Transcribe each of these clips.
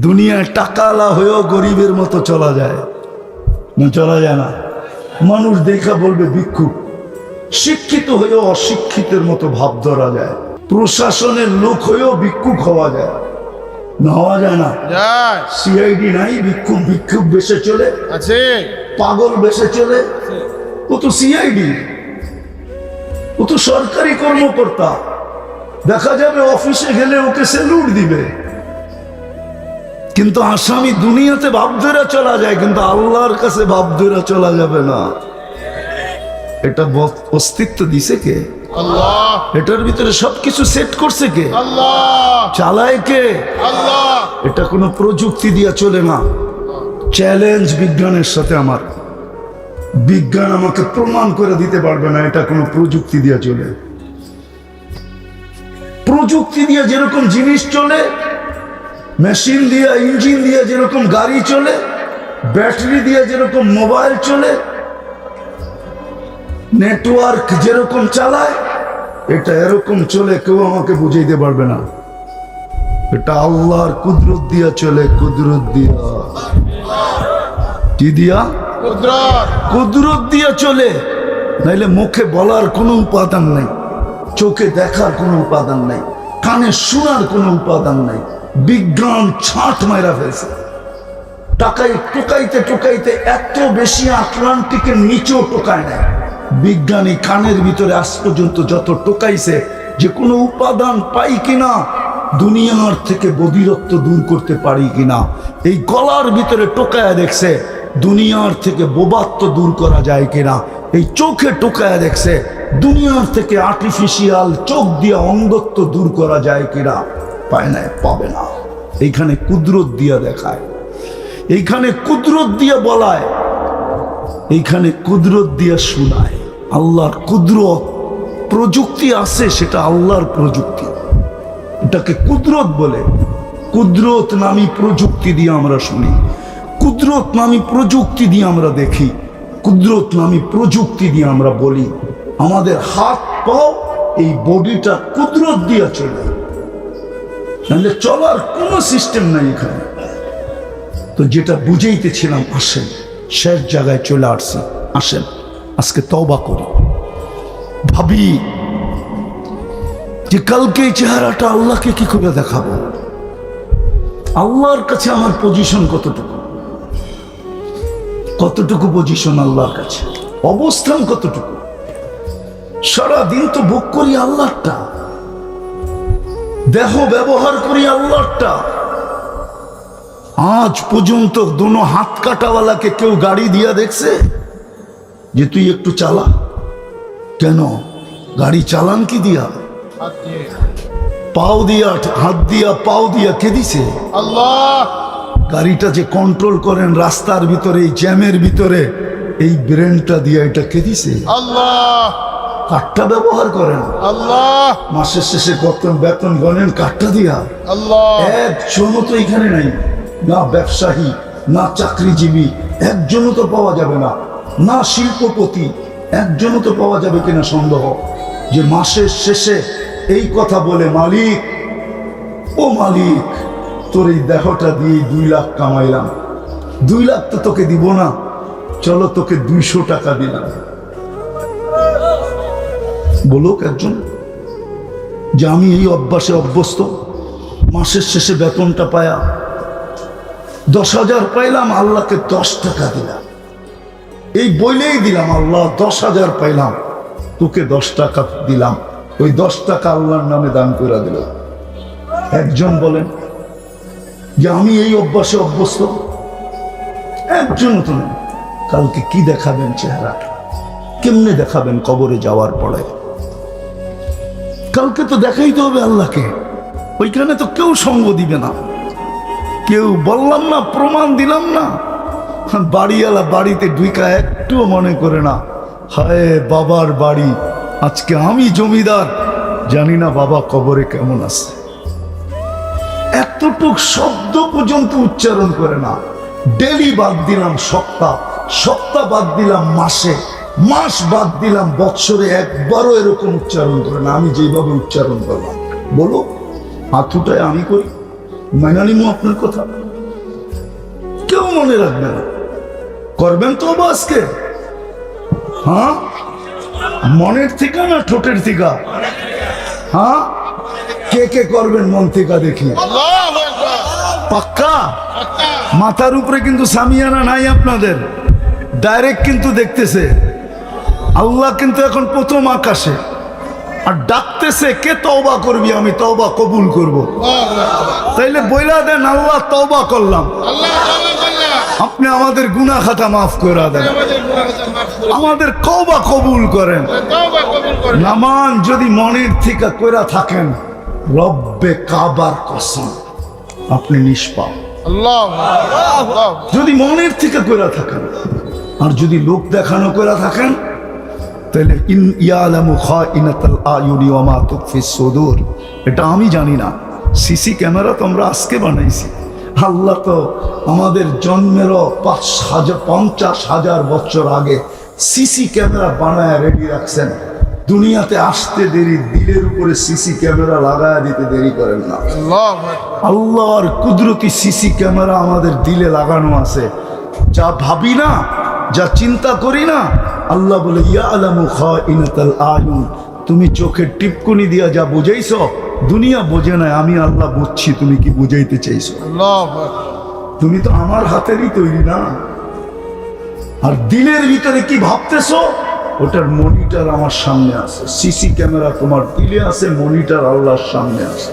দুনিয়ায় টাকাওয়ালা হয়েও গরিবের মতো চলা যায় না? চলা যায় না। মানুষ দেখা বলবে ভিক্ষুক। শিক্ষিত হয়েও অশিক্ষিতের মতো ভাব ধরা যায়। প্রশাসনের লোক হয়েও ভিক্ষুক হওয়া যায় না? হওয়া যায় না? সিআইডি নাই, ভিক্ষুক ভিক্ষুক বেশে চলে, পাগল বেশে চলে। ও তো সিআইডি, ও তো সরকারি কর্মকর্তা। দেখা যাবে অফিসে গেলে ওকে স্যালুট দিবে। কিন্তু আসামি দুনিয়াতে ভাব ধরে চলা যায়, কিন্তু আল্লাহর কাছে ভাব ধরে চলা যাবে না। এটা অস্তিত্ব দিছে কে? আল্লাহ। এটার ভিতরে সবকিছু সেট করছে কে? আল্লাহ। চালায় কে? আল্লাহ। এটা কোনো প্রযুক্তি দিয়া চলে না। চ্যালেঞ্জ বিজ্ঞানের সাথে আমার। বিজ্ঞান আমাকে প্রমাণ করে দিতে পারবে না এটা কোনো প্রযুক্তি দিয়া চলে। প্রযুক্তি দিয়ে যেরকম জিনিস চলে, মেশিন দিয়ে, ইঞ্জিন দিয়ে যেরকম গাড়ি চলে, ব্যাটারি দিয়ে যেরকম মোবাইল চলে, নেটওয়ার্ক যেরকম চালায়, এটা এরকম চলে। কেউ আমাকে বুঝাইতে পারবে না। এটা আল্লাহর কুদরত দিয়া চলে। কুদরত দিয়া, কি দিয়া? কুদরত দিয়া চলে। নাইলে মুখে বলার কোনো উপাদান নাই, চোখে দেখার কোনো উপাদান নাই, কানে শোনার কোনো উপাদান নাই। বিজ্ঞান ছাঁট মাইরা ফেলছে। টোকাইতে টোকাইতে এত বেশি আটলান্টিকের নিচেও টোকায় নাই। বিজ্ঞানী কানের ভিতরে আজ পর্যন্ত যত টোকাইছে, যে কোনো উপাদান পাই কিনা, দুনিয়ার থেকে বধিরত্ব দূর করতে পারি কিনা। এই গলার ভিতরে টোকায়া দেখছে দুনিয়ার থেকে বোবাত্ব দূর করা যায় কিনা। এই চোখে টোকায়া দেখছে দুনিয়ার থেকে আর্টিফিশিয়াল চোখ দিয়ে অন্ধত্ব দূর করা যায় কিনা। পায় না, পাবে না। এইখানে কুদরত দিয়া দেখায়, এইখানে কুদরত দিয়া বলায়, এইখানে কুদরত দিয়া শোনায়। আল্লাহর কুদরত। প্রযুক্তি আছে, সেটা আল্লাহর প্রযুক্তি, এটাকে কুদরত বলে। কুদরত নামী প্রযুক্তি দিয়ে আমরা শুনি, কুদরত নামী প্রযুক্তি দিয়ে আমরা দেখি, কুদরত নামী প্রযুক্তি দিয়ে আমরা বলি। আমাদের হাত পাও, এই বডিটা কুদরত দিয়ে চলে, নাহলে চলার কোনো সিস্টেম নাই এখানে। তো যেটা বুঝাইতেছিলাম, আসেন শেষ জায়গায় চলে আসছি। আসেন আজকে তওবা করি, ভাবি যে কালকে এই চেহারাটা আল্লাহকে কি করে দেখাবো। আল্লাহর কাছে আমার পজিশন কতটুকু, কতটুকু পজিশন আল্লাহর কাছে, অবস্থান কতটুকু। সারাদিন তো ভোগ করি আল্লাহরটা, দেহ ব্যবহার করি আল্লাহরটা। আজ পর্যন্ত দোনো হাত কাটাওয়ালাকে কেউ গাড়ি দিয়া দেখছে যে তুই একটু চালা? কেন? গাড়ি চালান কি দিয়া? পাও দিয়া, হাত দিয়া, পাও দিয়া। কে দিছে? আল্লাহ। গাড়িটা যে কন্ট্রোল করেন রাস্তার ভিতরে, এই জ্যামের ভিতরে, এই ব্রেনটা দিয়া, এটা কে দিছে? আল্লাহ। কাঠটা ব্যবহার করেন আল্লাহ। মাসের শেষে কত বেতন গণেন কাঠটা দিয়া আল্লাহ। একজনও তো এখানে নাই, না ব্যবসায়ী, না চাকরিজীবী, একজনও তো পাওয়া যাবে না, না শিল্পপতি, একজনও তো পাওয়া যাবে কিনা সন্দেহ, যে মাসের শেষে এই কথা বলে, মালিক, ও মালিক, তোর এই দেহটা দিয়ে 2 লাখ কামাইলাম, 2 লাখ তো তোকে দিব না, চলো তোকে 200 টাকা দিলাম। বলুক একজন যে আমি এই অভ্যাসে অভ্যস্ত, মাসের শেষে বেতনটা পায়া 10,000 পাইলাম, আল্লাহকে 10 টাকা দিলাম। এই বইলেই দিলাম, আল্লাহ 10,000 পাইলাম, তোকে 10 টাকা দিলাম, ওই 10 টাকা আল্লাহর নামে দান করে দিল। একজন বলেন যে আমি এই অভ্যাসে অভ্যস্ত? একজন তো নেই। কালকে কি দেখাবেন চেহারাটা? কেমনে দেখাবেন কবরে যাওয়ার পরে? কালকে তো দেখাইতে হবে আল্লাহকে, ওইখানে তো কেউ সঙ্গ দিবে না। কেউ বললাম না, প্রমাণ দিলাম না, বাড়িওয়ালা বাড়িতে ঢুকা একটুও মনে করে না, হায় বাবার বাড়ি, আজকে আমি জমিদার, জানি না বাবা কবরে কেমন আছে। এতটুক শব্দ পর্যন্ত উচ্চারণ করে না। ডেলি বাদ দিলাম সপ্তাহ, সপ্তাহ বাদ দিলাম মাসে, মাস বাদ দিলাম বৎসরে, একবারও এরকম উচ্চারণ করে না আমি যেভাবে উচ্চারণ করলাম। বলো, হাত উঠায় আমি করি, মাইনা নিমু আপনার কথা? কেউ মনে রাখবে না। করবেন তো আজকে? হ্যাঁ, মনের থেকে না ঠোঁটের থেকে? হ্যাঁ, কে কে করবেন মন থেকে দেখি? পাক্কা? মাথার উপরে কিন্তু সামিয়ানা নাই আপনাদের, ডাইরেক্ট কিন্তু দেখতেছে। আল্লাহ কিন্তু এখন প্রথম আকাশে আর ডাকতেছে, কে তওবা করবি? আমি তওবা কবুল করব। তাইলে বইলা দেন, আল্লাহ তওবা করলাম, আপনি আমাদের গুনাহ খাতা মাফ করে দেন, আমাদের তওবা কবুল করেন। নামান যদি মনের থেকে কইরা থাকেন, রব্বে কাবার কসম আপনি নিষ্পাপ। যদি মনের থেকে কইরা থাকেন, আর যদি লোক দেখানো কইরা থাকেন, তাহলে এটা আমি জানি না। সিসি ক্যামেরা তো আমরা আজকে বানাইছি, আল্লাহ তো আমাদের জন্মেরও 50,000 বছর আগে সিসি ক্যামেরা বানায় রেডি রাখছেন। দুনিয়াতে আসতে দেরি, দিলের উপরে সিসি ক্যামেরা লাগায় দিতে দেরি করেন না। আল্লাহর কুদরতি সিসি ক্যামেরা আমাদের দিলে লাগানো আছে। যা ভাবি না, যা চিন্তা করি না, আল্লাহ বলে ইয়ালামু খাইনাতাল আয়ুন, তুমি চোখের টিপকুনি দিয়া যা বুঝাইছো, দুনিয়া বোঝে না, আমি আল্লাহ বুঝছি তুমি কি বুঝাইতে চাইছো। তুমি তো আমার হাতেরই তৈরি না। আর দিলের ভিতরে কি ভাবতেছো, ওটার মনিটর আমার সামনে আছে। সিসি ক্যামেরা তোমার দিলে আছে, মনিটর আল্লাহর সামনে আছে।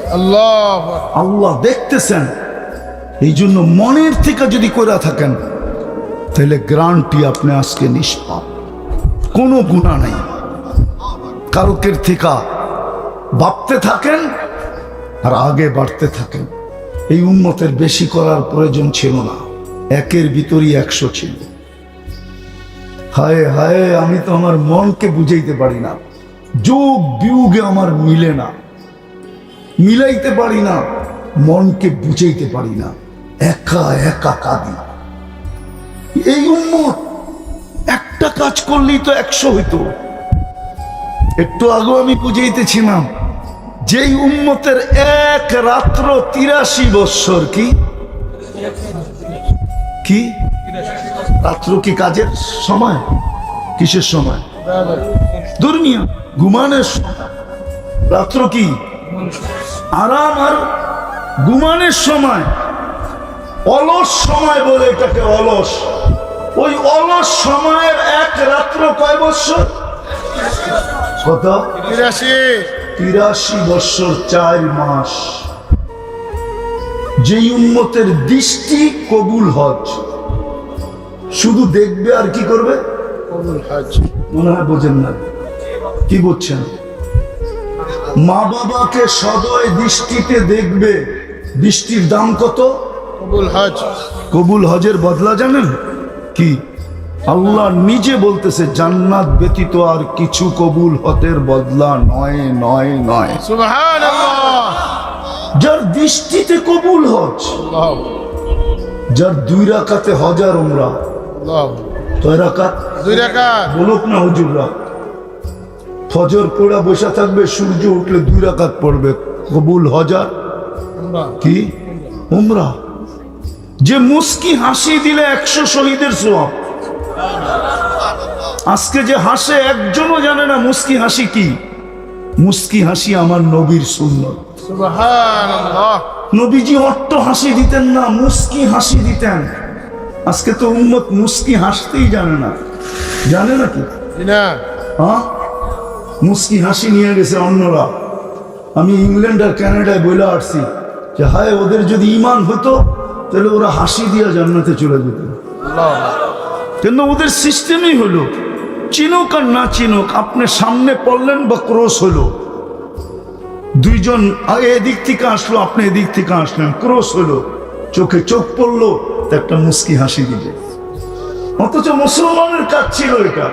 আল্লাহ দেখতেছেন। এই জন্য মনের থেকে যদি কইরা থাকেন, তাহলে গ্যারান্টি আপনি আজকে নিষ্পাপ, কোনো গুনাহ নাই। কালকের থেকে ভাবতে থাকেন আর আগে বাড়তে থাকেন। এই উম্মতের বেশি করার প্রয়োজন ছিল না, একের ভিতরই 100 ছিল। হায় হায়, আমি তো আমার মনকে বুঝাইতে পারি না, যোগ বিয়োগে আমার মিলে না, মিলাইতে পারি না, মনকে বুঝাইতে পারি না, একা একা কাঁদি। এই উম্মত একটা কাজ করলেই তো 100 হইতো। একটু আগে আমি বুঝাইতেছিলাম, যেই উম্মতের এক রাত্র 83 বৎসর। কি কি রাত্র কি কাজের সময়? কিসের সময়? দুনিয়া ঘুমানোর সময়। রাত্র কি আরাম আর ঘুমানোর সময়। অলস সময় বলে এটাকে, অলস। ওই অলস সময়ের এক রাত্র কয় বৎসর? কত? 83 বৎসর 4 মাস। যেই উম্মতের দৃষ্টি কবুল হজ, শুধু দেখবে আর কি করবে? কবুল হজ। মনে হয় বোঝেন না। কি বুঝছেন? মা বাবাকে সদয় দৃষ্টিতে দেখবে, দৃষ্টির দাম কত? কবুল হজ। কবুল হজের বদলা জানেন কি? আল্লাহ নিজে বলতেছে, জান্নাত ব্যতীত আর কিছু কবুল হতের বদলা নয় নয় নয়। সুবহানাল্লাহ। যার দৃষ্টিতে কবুল হজ, যার 2 রাকাতে হজ আর উমরা। কয় রাকাত? 2 রাকাত। বলুক না হুজুররা। ফজর পড়া বসা থাকবে, সূর্য উঠলে 2 রাকাত পড়বে, কবুল হজ আর কি? উমরা। যে মুস্কি হাসি দিলে 100 শহীদের সওয়াব। আজকে যে হাসে একজনও জানে না মুস্কি হাসি কি। মুস্কি হাসি আমার নবীর সুন্নাত। সুবহানাল্লাহ। নবীজি অট্ট হাসি দিতেন না, মুস্কি হাসি দিতেন। আজকে তো উম্মত মুস্কি হাসতেই জানে না। জানে নাকি? না। হ্যাঁ, মুস্কি হাসি নিয়ে গেছে অন্যরা। আমি ইংল্যান্ড আর কানাডায় বলে আসছি যে হায়, ওদের যদি ঈমান হতো তাহলে ওরা হাসি দিয়ে জান্নাতে চলে যেত। কেন? ওদের সিস্টেমই হলো, চিনুক আর না চিনুক, আপনি সামনে পড়লেন বা ক্রস হলো, 2 জন এদিক থেকে আসলো, আপনি এদিক থেকে আসলেন, ক্রস হলো, চোখে চোখ পড়লো, একটা মুস্কি হাসি দিলে। অথচ মুসলমানের কাজ ছিল এটা।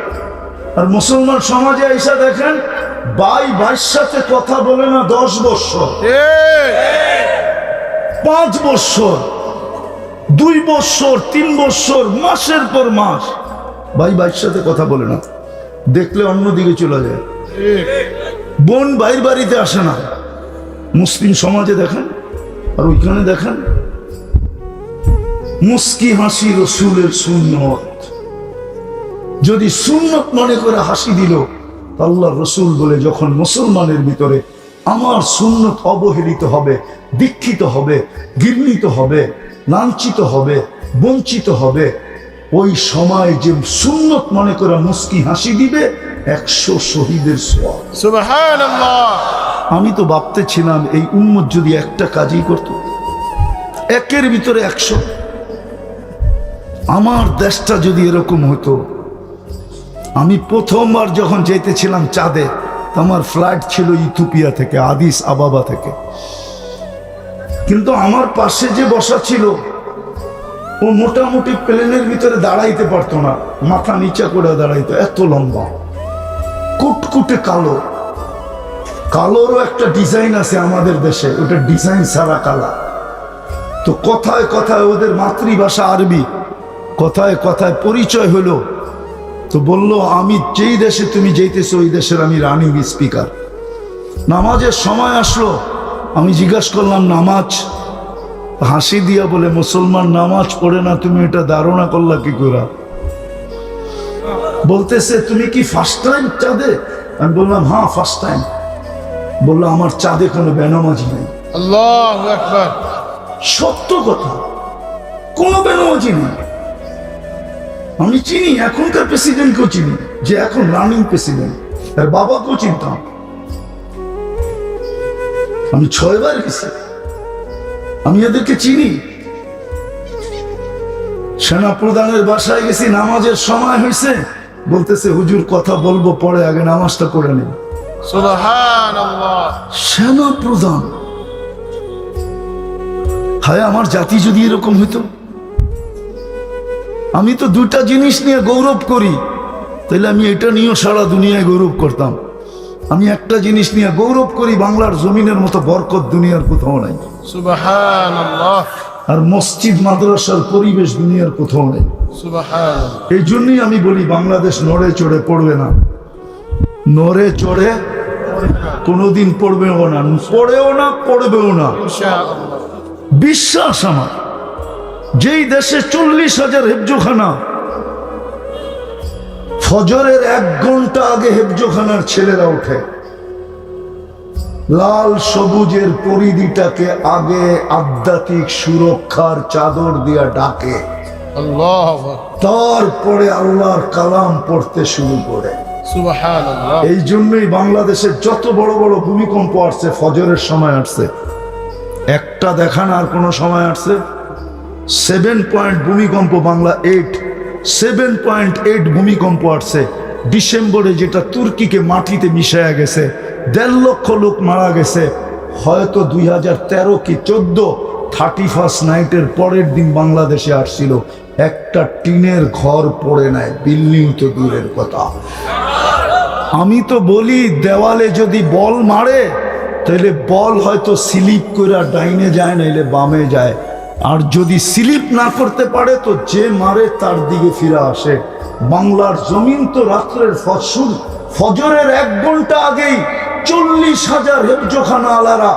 আর মুসলমান সমাজে এসে দেখেন, ভাইয়ের সাথে কথা বলে না 10 বছর, 5 বছর, 2 বছর, 3 বছর, মাসের পর মাস ভাইয়ের সাথে কথা বলে না, দেখলে অন্যদিকে চলে যায়। বোন ভাইয়ের বাড়িতে আসে না। মুসলিম সমাজে দেখেন আর ওইখানে দেখেন মুস্কি হাসি রসুলের সুন্নত। যদি সুন্নত মনে করে হাসি দিল, আল্লাহ রসুল বলে যখন মুসলমানের ভিতরে আমার সুন্নত অবহেলিত হবে, দীক্ষিত হবে, ঘৃণিত হবে, লাঞ্ছিত হবে, বঞ্চিত হবে, ওই সময় যে সুন্নত মনে করে মুস্কি হাসি দিবে 100 শহীদের সওয়াব। সুবহানাল্লাহ। আমি তো ভাবতেছিলাম এই উম্মত যদি একটা কাজই করত, একের ভিতরে 100, আমার দেশটা যদি এরকম হতো। আমি প্রথমবার যখন যেতেছিলাম চাঁদে, আমার ফ্লাইট ছিল ইথিওপিয়া থেকে, আদিস আবাবা থেকে, কিন্তু আমার পাশে যে বসা ছিল ও মোটামুটি প্লেনের ভিতরে দাঁড়াইতে পারতো না, মাথা নিচা করে দাঁড়াইতো, এত লম্বা, কুটকুটে কালো। কালোরও একটা ডিজাইন আছে আমাদের দেশে, ওটা ডিজাইন সারা কালা। তো কথায় কথায় ওদের মাতৃভাষা আরবি, কথায় কথায় পরিচয় হলো। তো বলল, আমি যেই দেশে তুমি যেতেছো ওই দেশের আমি রানিং স্পিকার। নামাজের সময় আসলো, আমি জিজ্ঞাসা করলাম নামাজ? হাসি দিয়া বলে, মুসলমান নামাজ পড়ে না, তুমি এটা ধারণা করলা কি করে? বলতেছে, তুমি কি ফার্স্ট টাইম চাঁদে? আমি বললাম, হ্যাঁ ফার্স্ট টাইম। বললো, আমার চাঁদে কোনো বেনামাজি নেই। আল্লাহু আকবার। সত্য কথা, কোনো বেনামাজি নেই। আমি চিনি এখনকার প্রেসিডেন্টকেও চিনি, যে এখন রানিং প্রেসিডেন্ট, তার বাবাকেও চিনতাম। আমি 6 বার গেছি, আমি এদেরকে চিনি। সেনা প্রধানের বাসায় গেছি, নামাজের সময় হয়েছে, বলতেছে হুজুর কথা বলবো পরে, আগে নামাজটা করে নিন। সুবহানাল্লাহ। সেনা প্রধান। হায় আমার জাতি যদি এরকম হইতো। আমি তো 2টা জিনিস নিয়ে গৌরব করি, তাহলে আমি এটা নিয়েও সারা দুনিয়ায় গৌরব করতাম। আমি একটা জিনিস নিয়ে গৌরব করি, বাংলার জমিনের মতো বরকত দুনিয়ার কোথাও নাই। সুবহানাল্লাহ। আর মসজিদ মাদ্রাসার পরিবেশ দুনিয়ার কোথাও নেই। সুবহানাল্লাহ। এই জন্যই আমি বলি, বাংলাদেশ নড়ে চড়ে পড়বে না, নড়ে চড়ে কোনোদিন পড়বেও না, পড়েও না, পড়বেও না। ইনশাআল্লাহ। বিশ্বাস আমার। যেই দেশে 40,000 হেফজোখানা, ফজরের 1 ঘন্টা আগে হেফজোখানার ছেলেরা ওঠে, লাল সবুজের পরিধিটাকে আগে আধ্যাত্মিক সুরক্ষার চাদর দিয়া ডাকে, আল্লাহু আকবার। তারপরে আল্লাহর কালাম পড়তে শুরু করে। সুবহানাল্লাহ। এই জন্যই বাংলাদেশের যত বড় বড় ভূমিকম্প আসছে ফজরের সময় আসছে, একটা দেখান আর কোন সময় আসছে? 7 পয়েন্ট ভূমিকম্প, বাংলা 8, 7.8 ভূমিকম্প আসছে ডিসেম্বরে, যেটা তুর্কিকে মাটিতে মিশায়া গেছে, 1.5 লক্ষ লোক মারা গেছে। হয়তো 2013 কি 14 31st নাইটের পরের দিন বাংলাদেশে আসছিল, একটা টিনের ঘর পড়ে নাই, বিল্ডিং তো দূরের কথা। আমি তো বলি, দেওয়ালে যদি বল মারে তাহলে বল হয়তো স্লিপ করে ডাইনে যায়, নাইলে বামে যায়। আর যদি স্লিপ না করতে পারে তো যে মারে তার দিকে ফিরে আসে। বাংলার জমিন তো রাত্রের ফজরের 1 ঘন্টা আগেই 40,000 হেফজোখানা আলারা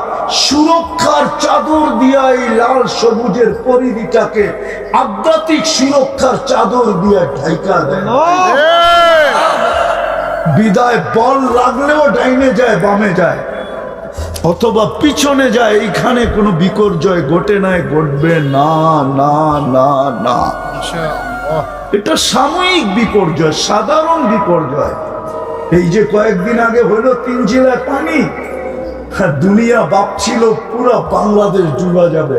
সুরক্ষার চাদর দিয়া, এই লাল সবুজের পরিধিটাকে আধ্যাত্মিক সুরক্ষার চাদর দিয়া ঢাইকা দেয়। বিদায় বল লাগলেও ডাইনে যায়, বামে যায়, অথবা পিছনে যায়। এইখানে কোনো বিপর্যয় ঘটে নাই, ঘটবে না, না, না, না। ইনশাআল্লাহ। এটা সাময়িক বিপর্যয়, সাধারণ বিপর্যয়। এই যে কয়েকদিন আগে হলো 3 জেলায় পানি, দুনিয়া ভাবছিল পুরো বাংলাদেশ ডুবা যাবে,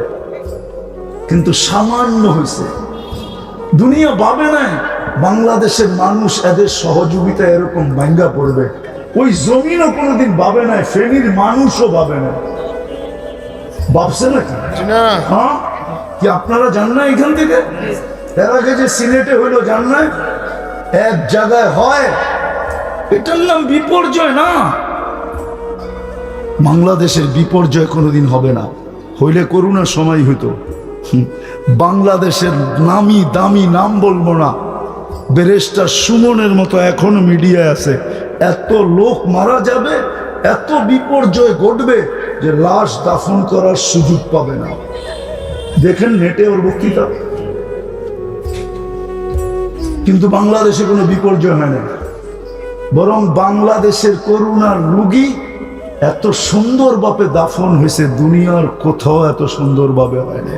কিন্তু সামান্য হয়েছে। দুনিয়া ভাবে নাই বাংলাদেশের মানুষ এদের সহযোগিতা এরকম ভাঙ্গা পড়বে। ওই জমিনও কোনোদিন ভাবে নাই, ফেনীর মানুষও ভাবে না। ভাবছে নাকি? হ্যাঁ, কি আপনারা জান না? এখান থেকে এর আগে যে সিলেটে হইলো জান না? এক জায়গায় হয়, এটার নাম বিপর্যয় না। বাংলাদেশের বিপর্যয় কোনোদিন হবে না, হইলে করোনার সময় হইতো। বাংলাদেশের নামি দামি নাম বলবো না, ব্যারিস্টার সুমনের মতো এখনো মিডিয়ায় আছে। এত লোক মারা যাবে, এত বিপর্যয় ঘটবে, যে লাশ দাফন করার সুযোগ পাবে না। দেখেন নেটে ওর বক্তৃতা। কিন্তু বাংলাদেশে কোনো বিপর্যয় হয় না, বরং বাংলাদেশের করোনার রোগী এত সুন্দরভাবে দাফন হয়েছে, দুনিয়ার কোথাও এত সুন্দরভাবে হয় না।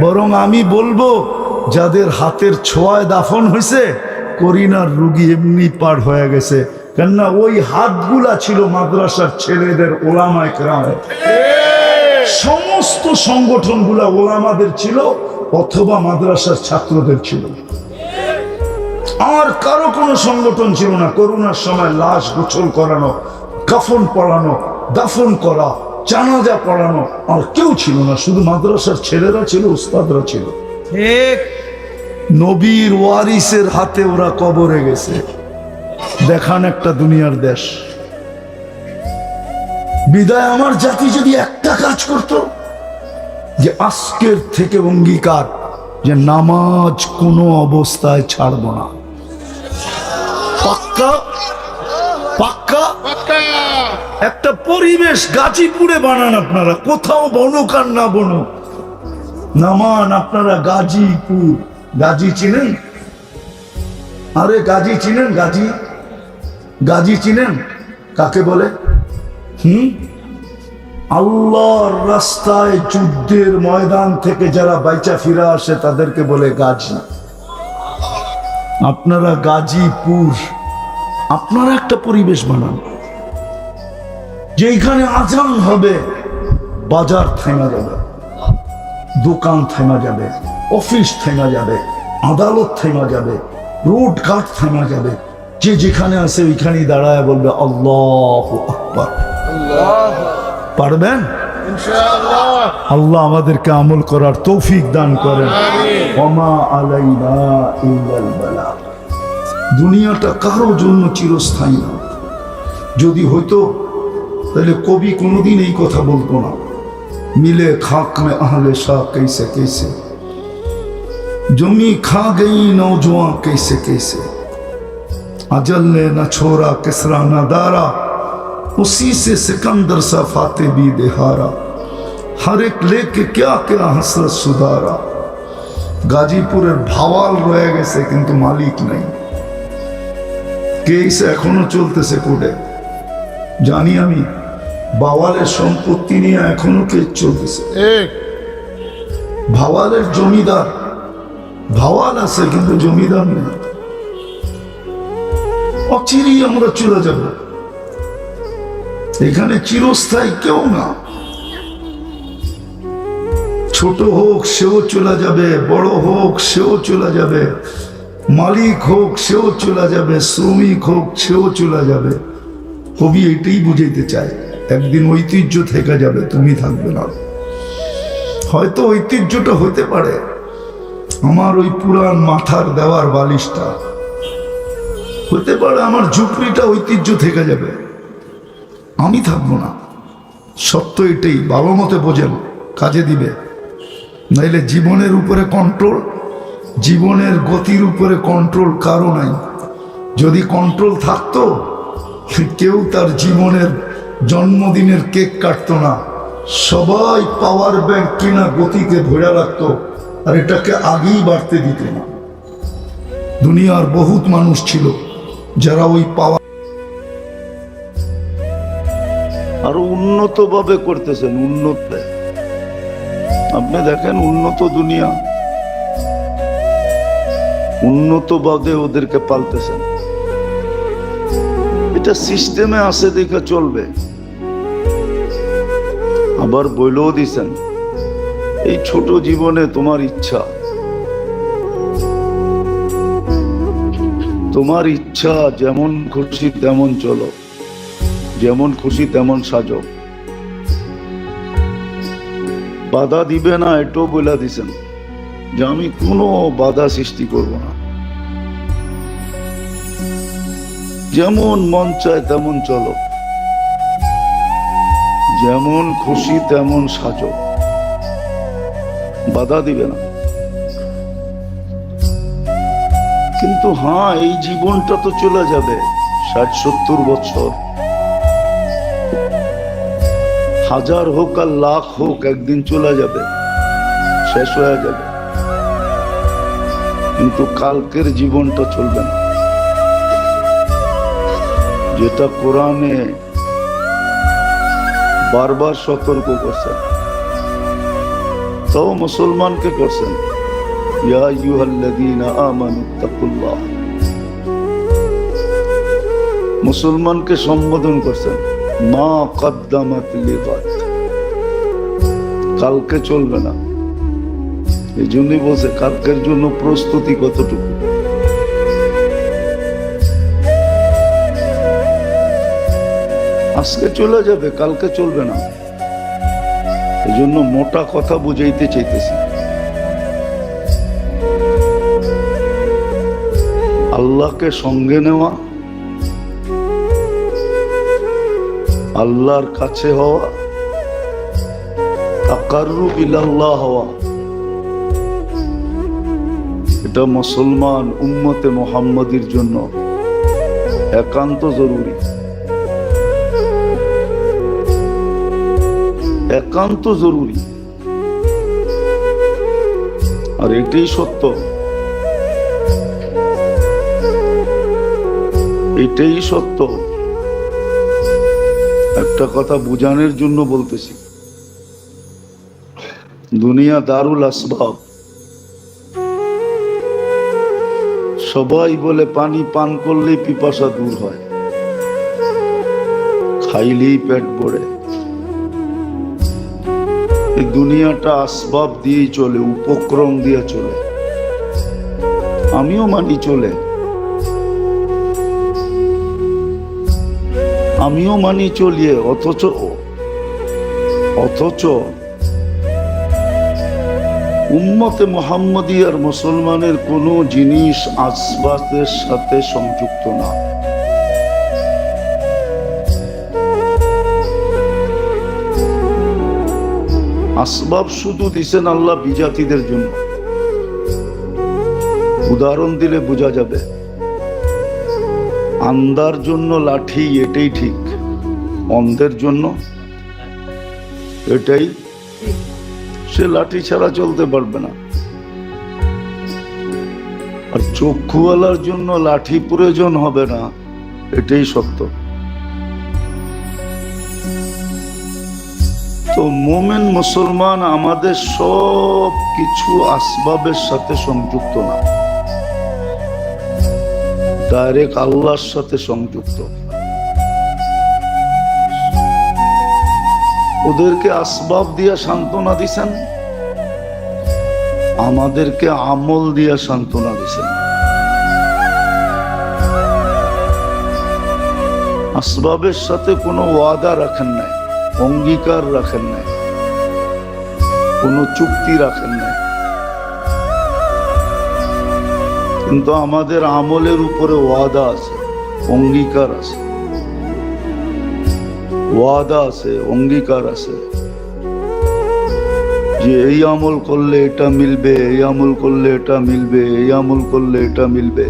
বরং আমি বলবো যাদের হাতের ছোঁয়ায় দাফন হয়েছে, করোনার রোগী এমনি পার হয়ে গেছে। কেননা ওই হাতগুলা ছিল মাদ্রাসার ছেলেদের, ওলামায়ে কেরামের। সমস্ত সংগঠনগুলা ওলামাদের ছিল অথবা মাদ্রাসার ছাত্রদের ছিল। আর কারো কোনো সংগঠন ছিল না। করোনার সময় লাশ গোসল করানো, কাফন পরানো, দাফন করা, জানাজা পড়ানো আর কেউ ছিল না। শুধু মাদ্রাসার ছেলেরা ছিল, উস্তাদরা ছিল। ঠিক। নবীর ওয়ারিসের হাতে ওরা কবরে গেছে। দেখান একটা দুনিয়ার দেশ। বিদায় আমার জাতি যদি একটা কাজ করত, যে আজকের থেকে অঙ্গীকার যে নামাজ কোনো অবস্থায় ছাড়ব না। পাক্কা পাক্কা একটা পরিবেশ গাজীপুরে বানান আপনারা, কোথাও বনুক আর না বনুক, নামান আপনারা গাজীপুর। গাজী চিনেন? আরে গাজী চিনেন? গাজী, গাজী চিনেন কাকে বলে? আল্লাহর রাস্তায় যুদ্ধের ময়দান থেকে যারা বাইচা ফিরে আসে তাদেরকে বলে গাজী। আপনারা গাজীপুর, আপনারা একটা পরিবেশ বানান যেখানে আজান হবে, বাজার থেমে যাবে, দোকান থেমে যাবে, অফিস থেমে যাবে, আদালত থেমে যাবে, রোড ঘাট থেমে যাবে। যে যেখানে আছে ওইখানেই দাঁড়ায় বলবে আল্লাহু আকবার। পারবেন? ইনশাআল্লাহ। আল্লাহ আমাদেরকে আমল করার তৌফিক দান করেন। ওমা আলাইনা ইল্লাল বালাগ। দুনিয়াটা কারো জন্য চিরস্থায়ী না। যদি হইতো তাহলে কবি কোনোদিন এই কথা বলতো না, মিলে খাক মে আহলে শাহ कैसे कैसे, जमी खा गई नौजवान कैसे कैसे, अजल ने न छोड़ा किसरा न दारा, उसी से सिकंदर सा फाते भी देहारा, हर एक लेके क्या क्या हसरत सुधारा। গাজীপুরের ভাওয়াল রয়ে গেছে কিন্তু মালিক নাই। কেস এখনো চলতেছে কোর্টে, জানি আমি। বাওয়ালের সম্পত্তি নিয়ে এখনো কেস চলতেছে। ভাওয়ালের জমিদার, ভাওয়াল আছে কিন্তু জমিদার নেই। অচিরেই আমরা চলে যাব, এখানে চিরস্থায়ী কেউ না। ছোট হোক সেও চলে যাবে, বড় হোক সেও চলে যাবে, মালিক হোক সেও চলে যাবে, শ্রমিক হোক সেও চলে যাবে। কবি এটাই বুঝাইতে চায়, একদিন ঐতিহ্য থেকে যাবে, তুমি থাকবে না। হয়তো ঐতিহ্যটা হতে পারে আমার ওই পুরান মাথার দেওয়ার বালিশটা, হতে পারে আমার ঝুপড়িটা ঐতিহ্য থেকে যাবে, আমি থাকবো না। সত্য এটাই, ভালো মতে বোঝেন, কাজে দিবে। নাইলে জীবনের উপরে কন্ট্রোল, জীবনের গতির উপরে কন্ট্রোল কারো নাই। যদি কন্ট্রোল থাকতো, কেউ তার জীবনের জন্মদিনের কেক কাটতো না, সবাই পাওয়ার ব্যাংক কিনা গতিকে ধরে রাখতো আর এটাকে আগেই বাড়তে দিত না। দুনিয়ার বহুত মানুষ ছিল যারা ওই পাওয়ার আরো উন্নত ভাবে করতেছেন। উন্নত আপনি দেখেন, উন্নত দুনিয়া, উন্নত ভাবে ওদেরকে পালতেছেন। এটা সিস্টেমে আছে দেখে চলবে। আবার বইলেও দিছেন, এই ছোট জীবনে তোমার ইচ্ছা, তোমার ইচ্ছা, যেমন খুশি তেমন চলো, যেমন খুশি তেমন সাজো, বাধা দিবে না এটাও বলে দিছেন যে আমি কোনো বাধা সৃষ্টি করব না। যেমন মন চায় তেমন চলো, যেমন খুশি তেমন সাজো, বাধা দিবে না। কিন্তু হ্যাঁ, এই জীবনটা তো চলে যাবে, ৬০-৭০ বছর। হাজার হোক আর লাখ হোক একদিন চলে যাবে, শেষ হয়ে যাবে, কিন্তু কালকের জীবনটা চলবে না। যেটা কোরআনে বারবার সতর্ক করছেন, তাও মুসলমানকে করছেন, ইয়া আইয়ুহাল্লাযীনা আমানুত্তাকুল্লাহ। মুসলমানকে সম্বোধন করছেন, মা কদ্দামাত লিগাদ, কালকে চলবে না। এই জন্যই বলছে কালকের জন্য প্রস্তুতি কতটুকু। আজকে চলে যাবে, কালকে চলবে না। এই জন্য মোটা কথা বুঝাইতে চাইতেছি। আল্লাহকে সঙ্গে নেওয়া, আল্লাহর কাছে হওয়া, তাকাররুব ইলাল্লাহ হওয়া, এটা মুসলমান উম্মতে মুহাম্মাদির জন্য একান্ত জরুরি, একান্ত জরুরি। আর এটাই সত্য, এটাই সত্য। একটা কথা বুঝানোর জন্য বলতেছি, দুনিয়া দারুল আসবাব। সবাই বলে পানি পান করলেই পিপাসা দূর হয়, খাইলেই পেট ভরে। এই দুনিয়াটা আসবাব দিয়েই চলে, উপক্রম দিয়ে চলে। আমিও মানি চলে, আমিও মানি চলিয়ে, অথচ উম্মতে মুহাম্মদিয়ার মুসলমানের কোন জিনিস আসবাবের সাথে সংযুক্ত না। আসবাব শুধু দিছেন আল্লাহ বিজাতিদের জন্য। উদাহরণ দিলে বোঝা যাবে। আন্ধার জন্য লাঠি, এটাই ঠিক। অন্ধের জন্য এটাই, সে লাঠি ছাড়া চলতে পারবে না। আর চক্ষুওয়ালার জন্য লাঠি প্রয়োজন হবে না, এটাই সত্য। তো মোমেন মুসলমান আমাদের সব কিছু আসবাবের সাথে সংযুক্ত না, ডাইরেক্ট আল্লাহর সাথে সংযুক্ত। ওদেরকে আসবাব দিয়া সান্ত্বনা দিছেন, আমাদেরকে আমল দিয়া সান্ত্বনা দিছেন। আসবাবের সাথে কোনো ওয়াদা রাখেন নাই, অঙ্গীকার রাখেন নাই, কোনো চুক্তি রাখেন নাই, কিন্তু আমাদের আমলের উপরে ওয়াদা আছে, অঙ্গীকার আছে, ওয়াদা আছে, অঙ্গীকার আছে যে এই আমল করলে এটা মিলবে, এই আমল করলে এটা মিলবে, এই আমল করলে এটা মিলবে।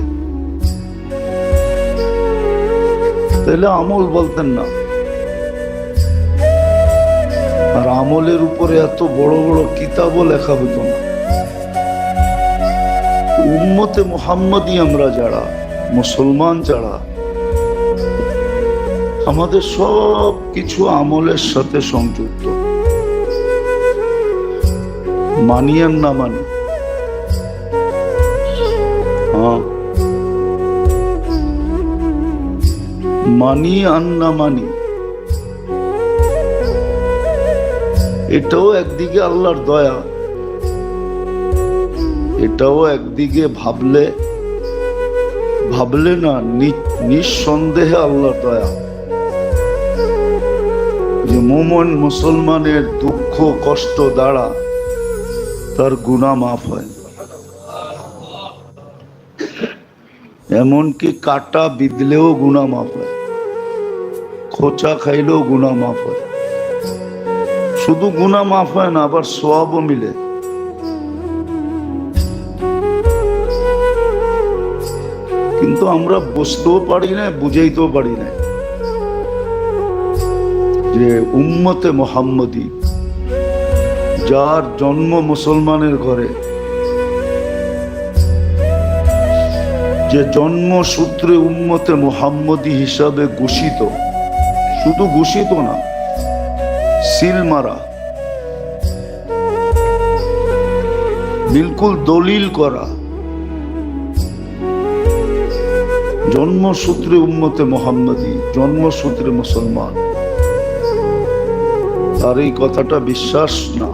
তাহলে আমল বলতেন না। আর আমলের উপরে এত বড় বড় কিতাবও লেখা হতো না। উম্মতে মুহাম্মদী আমরা যারা, মুসলমান যারা, আমাদের সব কিছু আমলের সাথে সংযুক্ত। মানি আর না মানি, মানি আর না মানি, এটাও একদিকে আল্লাহর দয়া, এটাও একদিকে ভাবলে না নিঃসন্দেহে আল্লাহর দয়া। যে মুমিন মুসলমানের দুঃখ কষ্ট দ্বারা তার গুনাহ মাফ হয়, এমনকি কাটা বিঁধলেও গুনাহ মাফ হয়, খোঁচা খাইলেও গুনাহ মাফ হয়। শুধু গুনাহ মাফ হয় না, আবার সওয়াবও মিলে। কিন্তু আমরা বুঝতেও পারি না, বুঝাইতেও পারি না। যে উম্মতে মুহাম্মদী, যার জন্ম মুসলমানের ঘরে, যে জন্মসূত্রে উম্মতে মুহাম্মদী হিসাবে ঘোষিত, শুধু ঘোষিত না, সিল মারা, বিলকুল দলিল করা, জন্মসূত্রে উম্মতে মুহাম্মদী, জন্মসূত্রে মুসলমান, তার এই কথাটা বিশ্বাস না,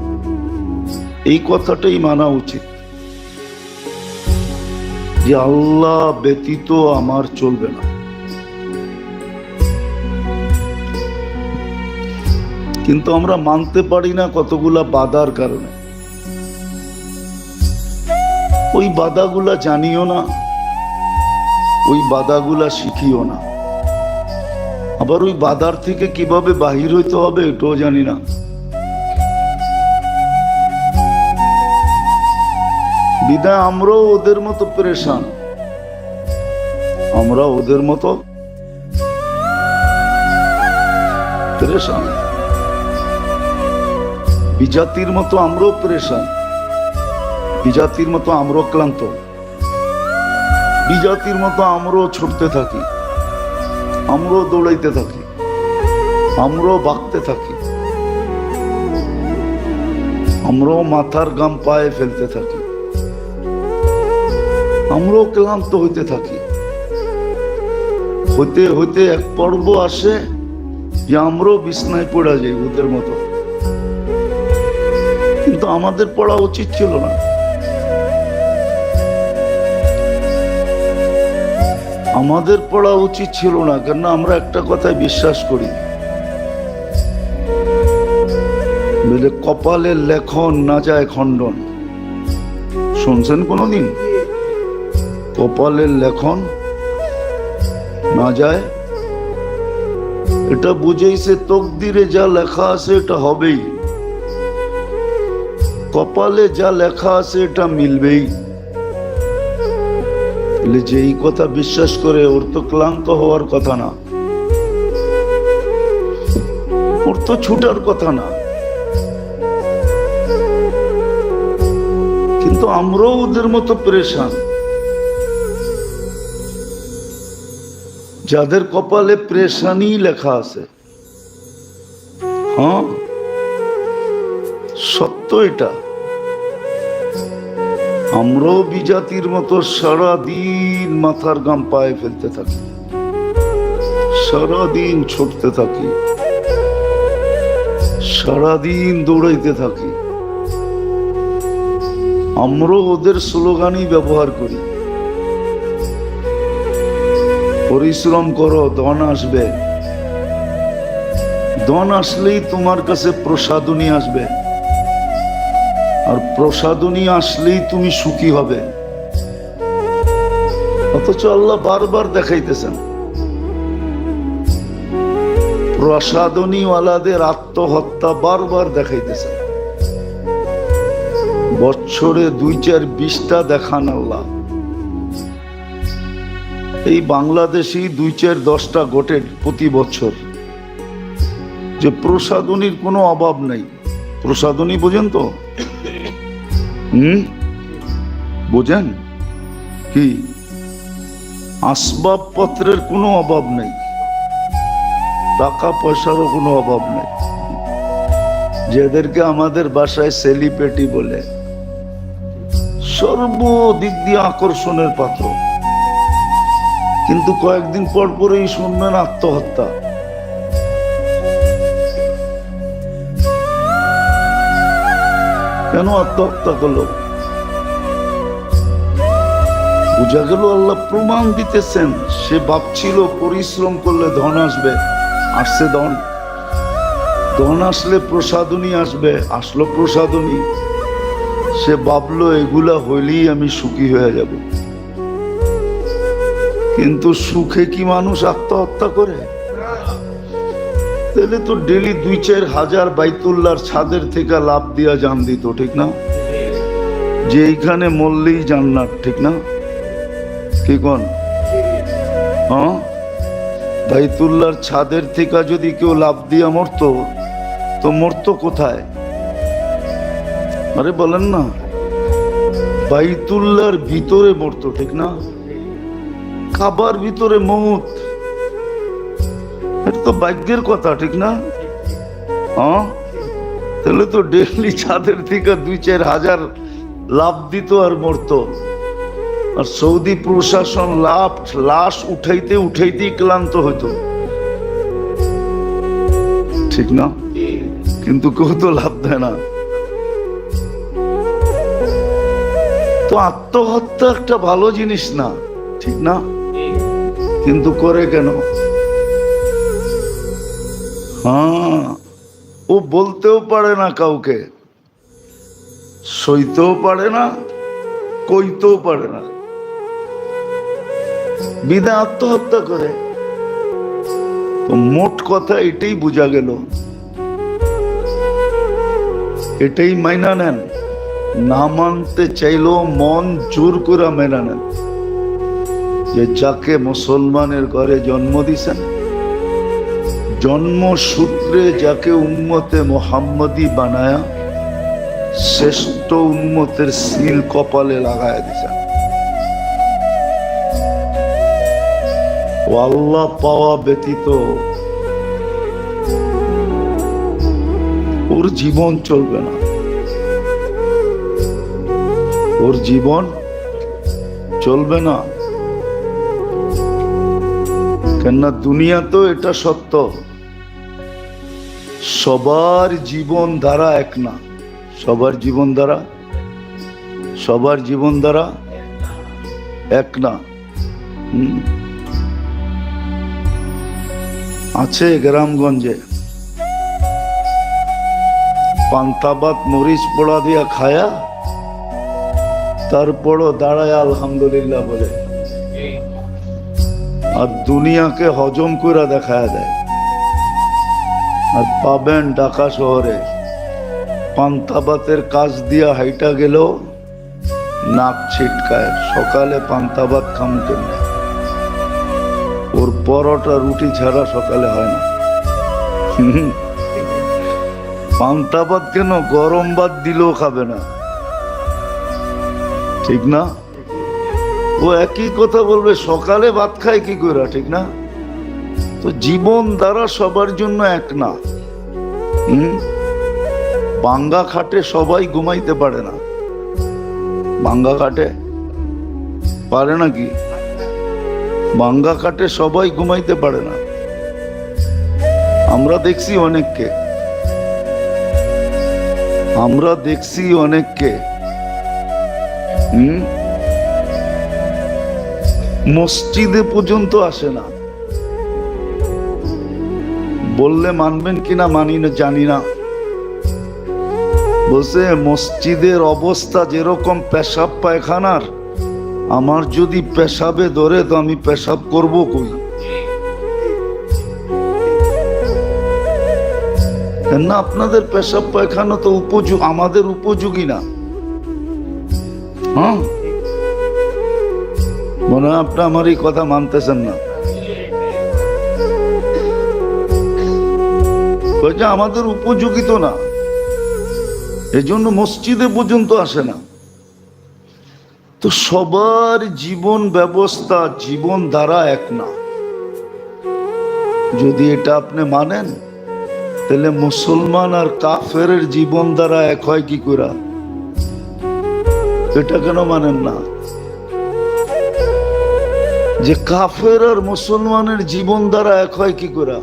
এই কথাটাই মানা উচিত যে আল্লাহ ব্যতীত আমার চলবে না। কিন্তু আমরা মানতে পারি না কতগুলা বাধার কারণে। ওই বাধাগুলা জানিও না, ওই বাধাগুলা শিখিও না, আবার ওই বাধার থেকে কিভাবে বাহির হইতে হবে এটাও জানি না। বিদায় আমরাও ওদের মতো পেরেশান, আমরা ওদের মতো পেরেশান, বিজাতির মতো আমরাও পেরেশান, বিজাতির মতো আমরাও ক্লান্ত, বিজাতির মতো আমরাও ছুটতে থাকি, আমরাও দৌড়াইতে থাকি, আমরাও বাঁকতে থাকি, আমরাও মাথার গাম পায়ে ফেলতে থাকি, আমরাও ক্লান্ত হইতে থাকি। হইতে হইতে এক পর্ব আসে যে আমরাও বিছনায় পড়া যাই ওদের মতো। কিন্তু আমাদের পড়া উচিত ছিল না। আমাদের পড়া উচিত ছিল না, কেন আমরা একটা কথায় বিশ্বাস করি, বলে কপালের লেখন না যায় খণ্ডন। শুনছেন কোনদিন? কপালের লেখন না যায়, এটা বুঝেইছে তকদিরে যা লেখা আছে এটা হবেই, কপালে যা লেখা আছে এটা মিলবেই। যে এই কথা বিশ্বাস করে ওর তো ক্লান্ত হওয়ার কথা না, ওর তো ছুটার কথা না। কিন্তু আমরাও ওদের মতো পেরেশান, যাদের কপালে পেরেশানি লেখা আছে। হ্যাঁ, সত্য এটা। আমরাও বিজাতির মতো সারাদিন মাথার গাম পায়ে ফেলতে থাকি, সারাদিন ছুটতে থাকি, সারাদিন দৌড়াইতে থাকি। আমরাও ওদের স্লোগানই ব্যবহার করি, পরিশ্রম করো ধন আসবে, ধন আসলেই তোমার কাছে প্রসাদনী আসবে, আর প্রসাদনী আসলেই তুমি সুখী হবে। অথচ আল্লাহ বারবার দেখাইতেছেন প্রসাদনীওয়ালাদের আত্মহত্যা, বারবার দেখাইতেছেন। বছরে 2-4-20টা দেখান আল্লাহ। এই বাংলাদেশি 2-4-10টা ঘটে প্রতি বছর, যে প্রসাদনীর কোনো অভাব নাই। প্রসাদনী বোঝেন তো? বোঝেন কি? আসবাবপত্রের কোনো অভাব নেই, টাকা পয়সারও কোনো অভাব নেই, যাদেরকে আমাদের বাসায় সেলিব্রিটি বলে, সর্বদিক দিয়ে আকর্ষণের পাত্র। কিন্তু কয়েকদিন পর পরেই শুনবেন আত্মহত্যা। কেন আত্মহত্যা করলো? বুঝা গেল আল্লাহ প্রমাণ দিতেছেন। সে ভাবছিল পরিশ্রম করলে ধন আসবে, আসছে ধন, ধন আসলে প্রসাদনী আসবে, আসলো প্রসাদনী। সে ভাবলো এগুলা হইলেই আমি সুখী হয়ে যাব। কিন্তু সুখে কি মানুষ আত্মহত্যা করে? তাহলে তো ডেলি 2-4 হাজার বাইতুল্লাহর ছাদের থেকে লাভ দিয়া জান দিত, ঠিক না? যে এইখানে মরলেই জান্নাত, ঠিক না? কি কোন? হ্যাঁ, বাইতুল্লাহর ছাদের থেকে যদি কেউ লাফ দিয়া মরতো তো মরতো কোথায়? আরে বলেন না, বাইতুল্লাহর ভিতরে মরতো, ঠিক না? কাবার ভিতরে মৌত, এটা তো ভাগ্যের কথা, ঠিক না? হ্যাঁ, তাহলে তো ডেইলি ছাদের থেকে 2-4 হাজার লাফ দিত আর মরতো। আর সৌদি প্রশাসন লাশ উঠাইতে উঠাইতেই ক্লান্ত হইতো, ঠিক না? কিন্তু কেউ তো লাভ দেয় না। তো আত্মহত্যা একটা ভালো জিনিস না, ঠিক না? কিন্তু করে কেন? হ্যাঁ, ও বলতেও পারে না কাউকে, সইতেও পারে না, কইতেও পারে না, বিনা আত্মহত্যা করে। তো মোট কথা এটাই বোঝা গেল, এটাই মাইনা নেন। না মানতে চাইলেও মন জোর করে মেনে নেন যে যাকে মুসলমানের ঘরে জন্ম দিছেন, জন্মসূত্রে যাকে উম্মতে মুহাম্মদী বানায়া শ্রেষ্ঠ উম্মতের সিল কপালে লাগায় দিছেন, ও আল্লাহ পাওয়া ব্যতীত ওর জীবন চলবে না, ওর জীবন চলবে না। কেননা দুনিয়া তো এটা সত্য, সবার জীবন ধারা এক না, সবার জীবন ধারা এক না। আছে গ্রামগঞ্জে পান্তাবাদ মরিচ পোড়া দিয়া খায়া তারপরও দাঁড়ায় আলহামদুলিল্লাহ বলে, আর দুনিয়াকে হজম করে দেখায় দেয়। আর পাবেন ঢাকা শহরে পান্তাবাতের কাজ দিয়া হাইটা গেল নাক ছিটকায়, সকালে পান্তাবাত খাম কেমনে, ওর পরোটা রুটি ছাড়া সকালে হয় না। পান্তাবাত কেন, গরম ভাত দিলেও খাবে না, ঠিক না? ও একই কথা বলবে, সকালে ভাত খায় কি করে, ঠিক না? তো জীবন দ্বারা সবার জন্য এক না। বাঙ্গা খাটে সবাই ঘুমাইতে পারে না, বাঙ্গা খাটে পারে নাকি? বাঙ্গা খাটে সবাই ঘুমাইতে পারে না। আমরা দেখছি অনেককে, মসজিদে পর্যন্ত আসে না। বললে মানবেন কিনা মানি না জানি না, বলছে মসজিদের অবস্থা যেরকম পেশাব পায়খানার, আমার যদি পেশাবে ধরে তো আমি পেশাব করব কই? না, আপনাদের পেশাব পায়খানা তো আমাদের উপযোগী না। হ্যাঁ, মনে হয় আপনি আমার এই কথা মানতেছেন না। আমাদের উপযোগী তো না, এজন্য মসজিদে পর্যন্ত আসে না। তো সবার জীবন ব্যবস্থা, জীবন ধারা এক না। যদি এটা আপনি মানেন, তাহলে মুসলমান আর কাফের জীবন ধারা এক হয় কি করে? এটা কেন মানেন না যে কাফের আর মুসলমানের জীবন ধারা এক হয় কি করে?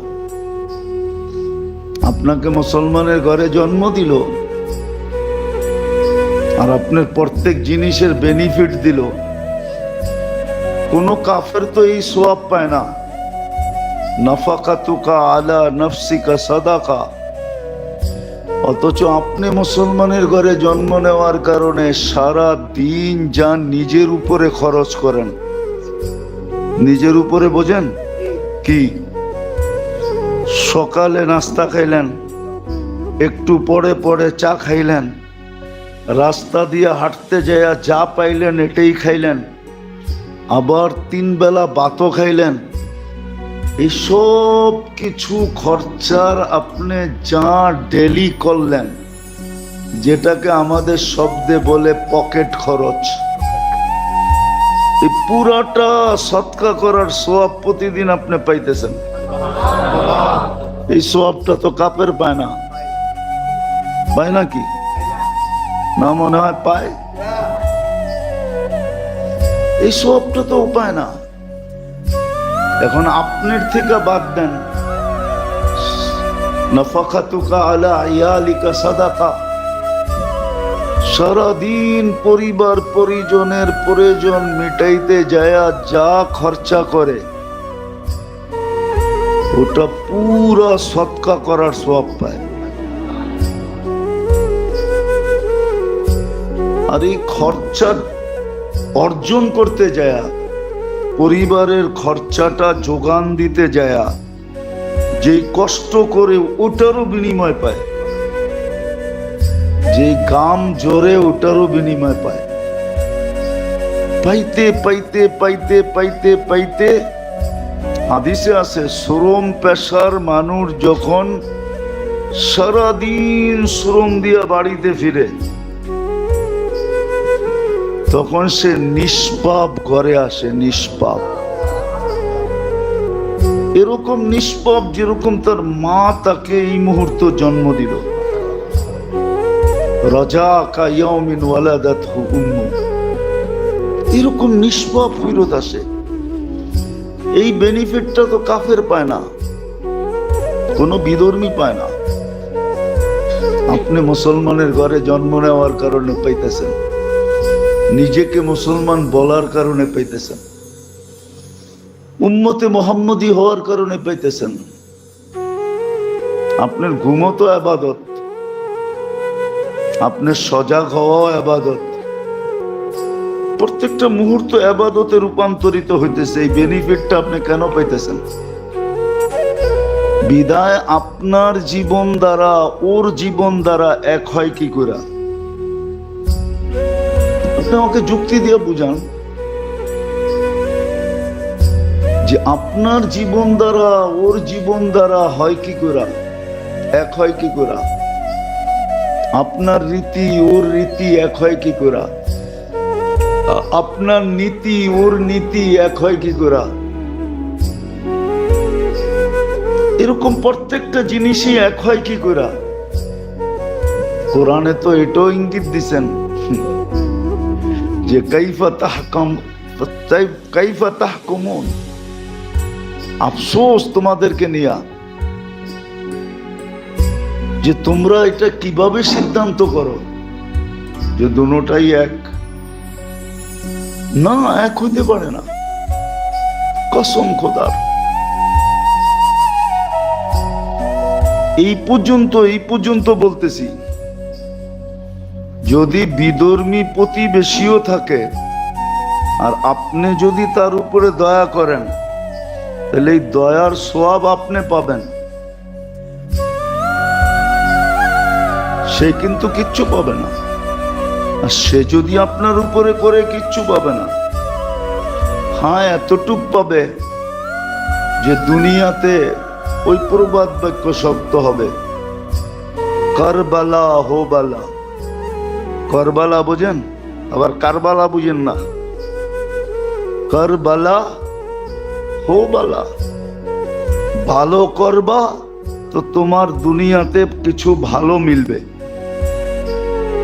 আপনাকে মুসলমানের ঘরে জন্ম দিল আর আপনার প্রত্যেক জিনিসের বেনিফিট দিল। কোন কাফের তো এই সোয়াব পায় না, নাফাকাতুকা আলা নফসিকা সাদাকা। অথচ আপনি মুসলমানের ঘরে জন্ম নেওয়ার কারণে সারা দিন যা নিজের উপরে খরচ করেন, নিজের উপরে বোঝেন কি? সকালে নাস্তা খাইলেন, একটু পরে পরে চা খাইলেন, রাস্তা দিয়ে হাঁটতে যায় যা পাইলেন এটাই খাইলেন, আবার 3 বেলা ভাতও খাইলেন, এই সব কিছু খরচার আপনি যা ডেলি করলেন, যেটাকে আমাদের শব্দে বলে পকেট খরচ, এই পুরাটা সৎকা করার সওয়াব প্রতিদিন আপনি পাইতেছেন। এই সওয়াবটা তো কাপের পায় না, পায় নাকি? না মনে হয় পায়। এই সওয়াবটা তো পায় না। এখন আপনার থেকে বাদ দেন, নাফাকাতুকা আলা ইয়ালিকা সাদাকা, সারাদিন পরিবার পরিজনের প্রয়োজন মিটাইতে যায়া যা খরচা করে ওটা পুরা সৎকা করার সওয়াব পায়। আর এই খরচা অর্জন করতে যায়া, পরিবারের খরচাটা যোগান দিতে যায়া যে কষ্ট করে ওটারও বিনিময় পায়, যে গাম জোরে ওটারও বিনিময় পায়। পাইতে পাইতে পাইতে পাইতে পাইতে হাদিসে আছে, শ্রম পেশার মানুষ যখন সারাদিন শ্রম দিয়া বাড়িতে ফিরে, তখন সে নিষ্পাপ ঘরে আসে। নিষ্পাপ, এরকম নিষ্পাপ যেরকম তার মা তাকে এই মুহূর্তে জন্ম দিল। রাজা কা ইয়াউমিন ওয়ালাদাতহু উম্মু, এরকম নিষ্পাপ ফিরত আসে। এই বেনিফিটটা তো কাফের পায় না, কোনো বিধর্মী পায় না। আপনি মুসলমানের ঘরে জন্ম নেওয়ার কারণে পাইতেছেন, নিজেকে মুসলমান বলার কারণে পাইতেছেন, উম্মতে মুহাম্মদী হওয়ার কারণে পাইতেছেন। আপনার ঘুমও তো ইবাদত, আপনার সজাগ হওয়াও ইবাদত, প্রত্যেকটা মুহূর্ত ইবাদতে রূপান্তরিত হইতেছে। এই বেনিফিটটা আপনি কেন পাইতেছেন? বিদায় আপনার জীবন দ্বারা ওর জীবন দ্বারা এক হয় কি করে? আপনি আমাকে যুক্তি দিয়ে বুঝান যে আপনার জীবন দ্বারা ওর জীবন দ্বারা হয় কি করে, এক হয় কি করে? আপনার রীতি ওর রীতি এক হয় কি করে? আপনার নীতি ওর নীতি এক হয় কি করে? এরকম প্রত্যেকটা জিনিসই এক হয় কি করে? কোরআনে তো এটাও ইঙ্গিত দিছেন যে কাইফা তাহকুমুন, আফসোস তোমাদেরকে নিয়া যে তোমরা এটা কিভাবে সিদ্ধান্ত করো যে দুটোটাই এক। না, এক হইতে পারে না, কসম খোদার। এই পর্যন্ত বলতেছি, যদি বিধর্মী প্রতিবেশীও থাকে আর আপনি যদি তার উপরে দয়া করেন, তাহলে এই দয়ার সওয়াব আপনি পাবেন, সে কিন্তু কিচ্ছু পাবে না। আর সে যদি আপনার উপরে করে কিচ্ছু পাবে না। হ্যাঁ, এতটুক পাবে যে দুনিয়াতে ওই প্রবাদ বাক্য শব্দ হবে, কারবালা হো বালা। কারবালা বুঝেন, আবার কারবালা বুঝেন না। কারবালা হো বালা, ভালো করবা তো তোমার দুনিয়াতে কিছু ভালো মিলবে,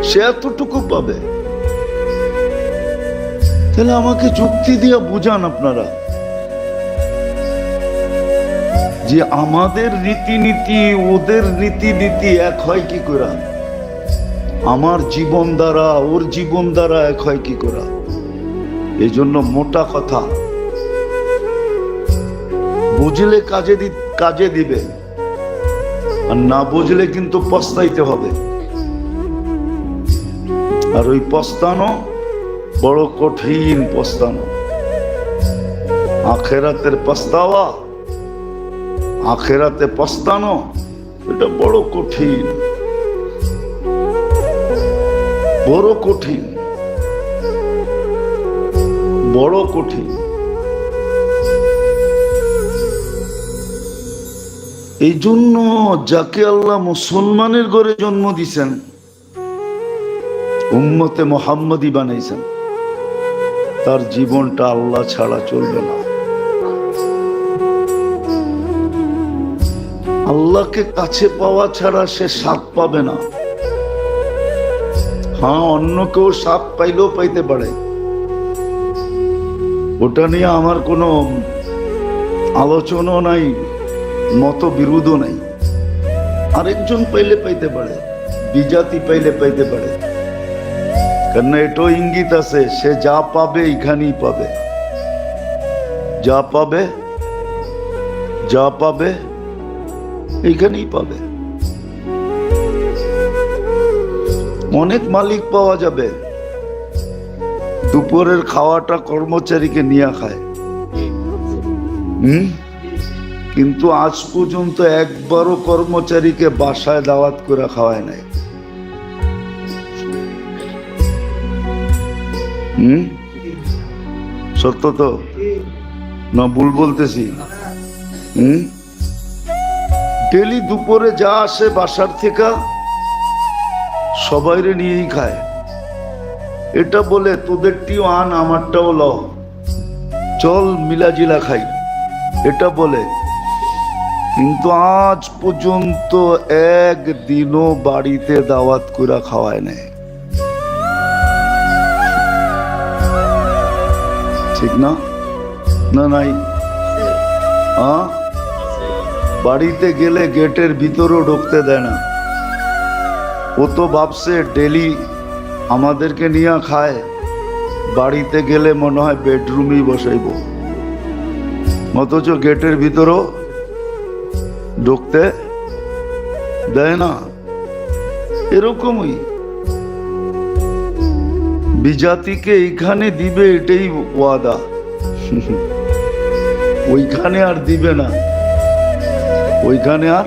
সে এতটুকু পাবে। তাহলে আমাকে যুক্তি দিয়ে বুঝান আপনারা যে আমাদের রীতিনীতি ওদের রীতিনীতি এক হয় কি করে? আমার জীবন দ্বারা ওর জীবন দ্বারা এক হয় কি করে? এই জন্য মোটা কথা, বুঝলে কাজে দিবে, আর না বুঝলে কিন্তু পস্তাইতে হবে। আর ওই পস্তানো বড় কঠিন পস্তানো। আখেরাতের পস্তাওয়া, আখেরাতে পস্তানো, এটা বড় কঠিন, বড় কঠিন, বড় কঠিন। এই জন্য যাকে আল্লাহ মুসলমানের ঘরে জন্ম দিছেন, উম্মতে মুহাম্মদী বানাইছেন, তার জীবনটা আল্লাহ ছাড়া চলবে না। আল্লাহকে কাছে পাওয়া ছাড়া সে স্বাদ পাবে না। হ্যাঁ, অন্য কেউ স্বাদ পাইলেও পাইতে পারে, ওটা নিয়ে আমার কোনো আলোচনা নাই, মতবিরোধও নাই। আরেকজন পাইলে পাইতে পারে, বিজাতি পাইলে পাইতে পারে, কেননা এটাও ইঙ্গিত আছে সে যা পাবে এখানেই পাবে, যা পাবে যা পাবে এইখানেই পাবে। অনেক মালিক পাওয়া যাবে, দুপুরের খাওয়াটা কর্মচারীকে নিয়ে খায়, কিন্তু আজ পর্যন্ত একবারও কর্মচারীকে বাসায় দাওয়াত করে খাওয়ায় নাই। সত্য তো না ভুল বলতেছি? ডেলি দুপুরে যা আসে বাসার থেকে সবাইরে নিয়েই খায়। এটা বলে তোদেরটিও আন আমারটাও ল, চল মিলাজিলা খাই, এটা বলে। কিন্তু আজ পর্যন্ত একদিনও বাড়িতে দাওয়াত করে খাওয়ায় নাই। ঠিক না? না নাই? বাড়িতে গেলে গেটের ভিতরেও ঢুকতে দেয় না। ও তো ভাবছে ডেলি আমাদেরকে নিয়ে খায়, বাড়িতে গেলে মনে হয় বেডরুমেই বসাইব, অথচ গেটের ভিতরেও ঢুকতে দেয় না। এরকমই বিজাতিকে এইখানে দিবে, এটাই ওয়াদা, ওইখানে আর দিবে না, ওইখানে আর।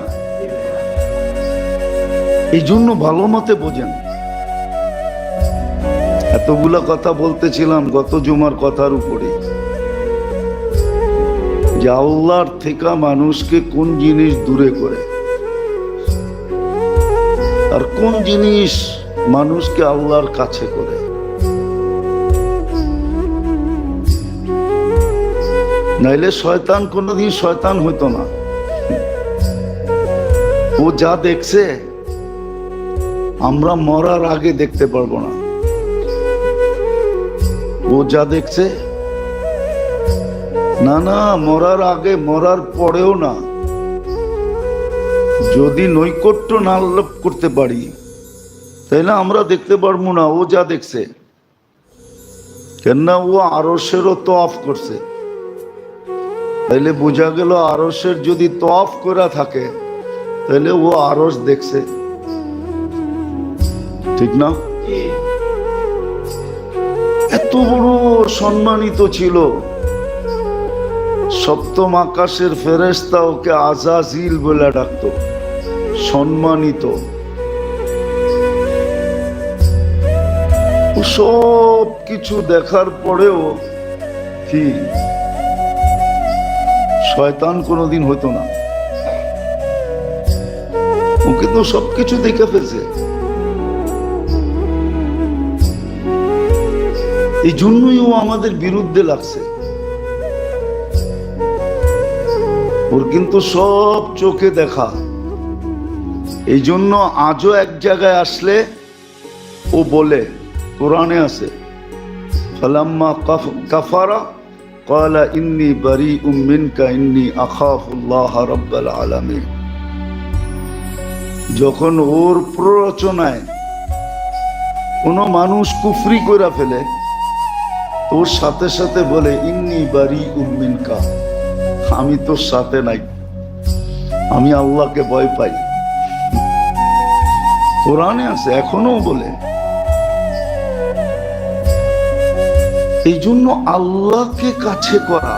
এই জন্য ভালো মতে বোঝেন। এতগুলা কথা বলতেছিলাম গত জুমার কথার উপরে, যে আল্লাহর থেকে মানুষকে কোন জিনিস দূরে করে আর কোন জিনিস মানুষকে আল্লাহর কাছে করে। নাইলে শয়তান কোনোদিন শয়তান হইতো না। ও যা দেখছে আমরা মরার আগে দেখতে পারবো না। ও যা দেখছে না, না মরার আগে, মরার পরেও না। যদি নৈকট্য না লাভ করতে পারি তাইলে আমরা দেখতে পারবো না ও যা দেখছে। কেননা ও আরশেরও তওয়াফ করছে, তাইলে বোঝা গেল আরশের যদি তওয়াফ করা থাকে তাহলে ও আরশ দেখছে। ঠিক না? এত বড় সম্মানিত ছিল, সপ্তম আকাশের ফেরেশতা ওকে আজাজিল বলে ডাকত, সম্মানিত। সব কিছু দেখার পরেও কি শয়তান কোনোদিন হইতো না। ওকে তো সবকিছু দেখে ফেলছে। এই জন্যই ও আমাদের বিরুদ্ধে লাগছে। ওর কিন্তু সব চোখে দেখা। এই জন্য আজও এক জায়গায় আসলে ও বলে, কোরআনে আছে, ফালাম্মা কাফারা ক্বালা ইন্নী বারীউম মিনকা ইন্নী আখাফুল্লাহ রাব্বাল আলামিন। যখন ওর প্ররোচনায় কোনো মানুষ কুফরি করে ফেলে, তোর সাথে সাথে বলে ইন্নী বারীউম মিনকা, আমি তোর সাথে নাই, আমি আল্লাহকে ভয় পাই। কোরআনে আছে, এখনো বলে। এই জন্য আল্লাহকে কাছে করা,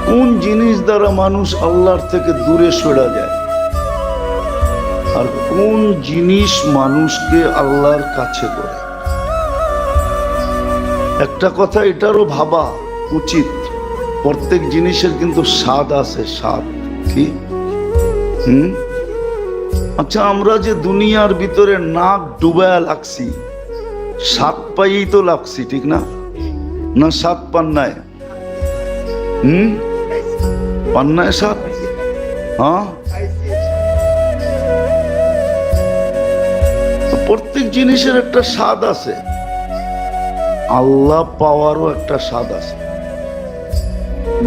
কোন জিনিস দ্বারা মানুষ আল্লাহর থেকে দূরে সরে যায় আর কোন জিনিস মানুষকে আল্লাহর কাছে করে। একটা কথা এটারও ভাবা উচিত, প্রত্যেক জিনিসের কিন্তু স্বাদ আছে, স্বাদ কি? আচ্ছা, আমরা যে দুনিয়ার ভিতরে নাক ডুবায়া লাগছি, স্বাদ পাইই তো লাগছি, ঠিক না? না স্বাদ পান্নায়? পান্নায় স্বাদ? হ্যাঁ, প্রত্যেক জিনিসের একটা স্বাদ আছে। আল্লাহ পাওয়ারও একটা স্বাদ আছে,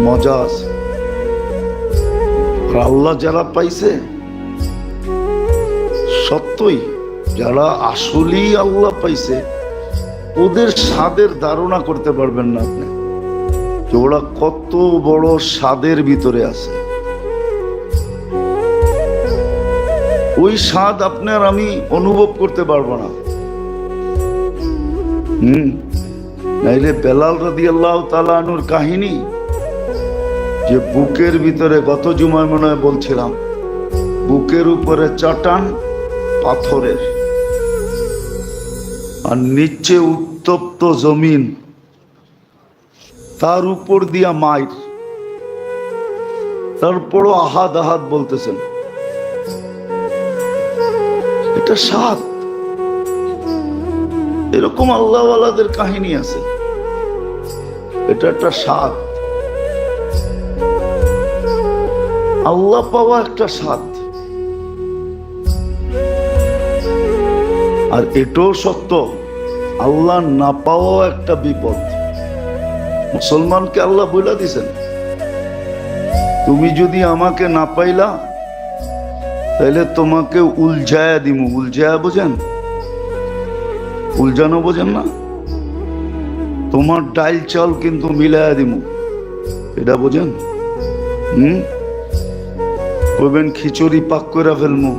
মজা আছে। আর আল্লাহ যারা পাইছে সত্যই, যারা আসলেই আল্লাহ পাইছে, ওদের স্বাদের ধারণা করতে পারবেন না আপনি যে ওরা কত বড় স্বাদের ভিতরে আছে। ওই স্বাদ আপনার আমি অনুভব করতে পারবো না। নাইলে বেলাল রাদিয়াল্লাহু তাআলা আনহুর কাহিনী, যে বুকের ভিতরে গত জুমায় মনে হয় বলছিলাম, বুকের উপরে চটান পাথরের, আর নিচে উত্তপ্ত জমিন, তার উপর দিয়া মাইর, তারপরও আহাদ আহাদ বলতেছেন। এটা স্বাদ। এরকম আল্লাহওয়ালাদের কাহিনী আছে। এটা একটা স্বাদ। আল্লাহ পাওয়া একটা স্বাদ। আর এটাও সত্য, আল্লাহ না পাওয়া একটা বিপদ। মুসলমানকে আল্লাহ বইলা দিছেন, তুমি যদি আমাকে না পাইলা তাহলে তোমাকে উলঝায়া দিমু। উলঝায়া বোঝেন? উলঝানো বোঝেন না? তোমার ডাইল চাল কিন্তু মিলায়া দিমু, এটা বোঝেন? কইবেন খিচুড়ি পাক করে ফেলমু,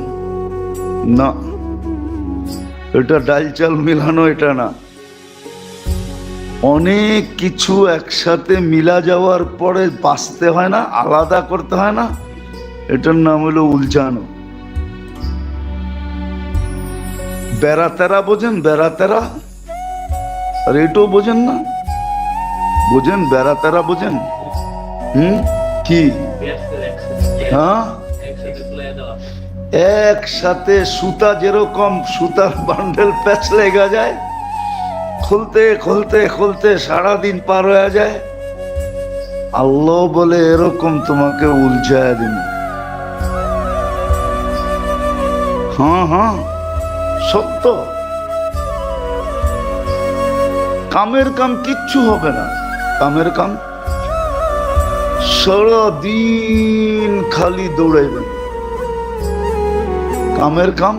না, এটা ডাইল চাল মিলানো, এটা না। অনেক কিছু একসাথে মিলা যাওয়ার পরে বাঁচতে হয় না, আলাদা করতে হয় না, এটার নাম হলো উলঝানো। বেড়াতেরা বোঝেন? বেড়াতেরা? আর এটাও বোঝেন না? বোঝেন? বেড়াতেরা বোঝেন? কি? হ্যাঁ, একসাথে সুতা, যেরকম সুতার বান্ডেল প্যাচ লেগে যায়, খুলতে খুলতে খুলতে সারাদিন পার হয়ে যায়। আল্লাহ বলে এরকম তোমাকে উলঝায় দিন। হ্যাঁ হ্যাঁ, সত্য। কামের কাম কিচ্ছু হবে না। কামের কাম সারাদিন খালি দৌড়াইবেন, কামের কাম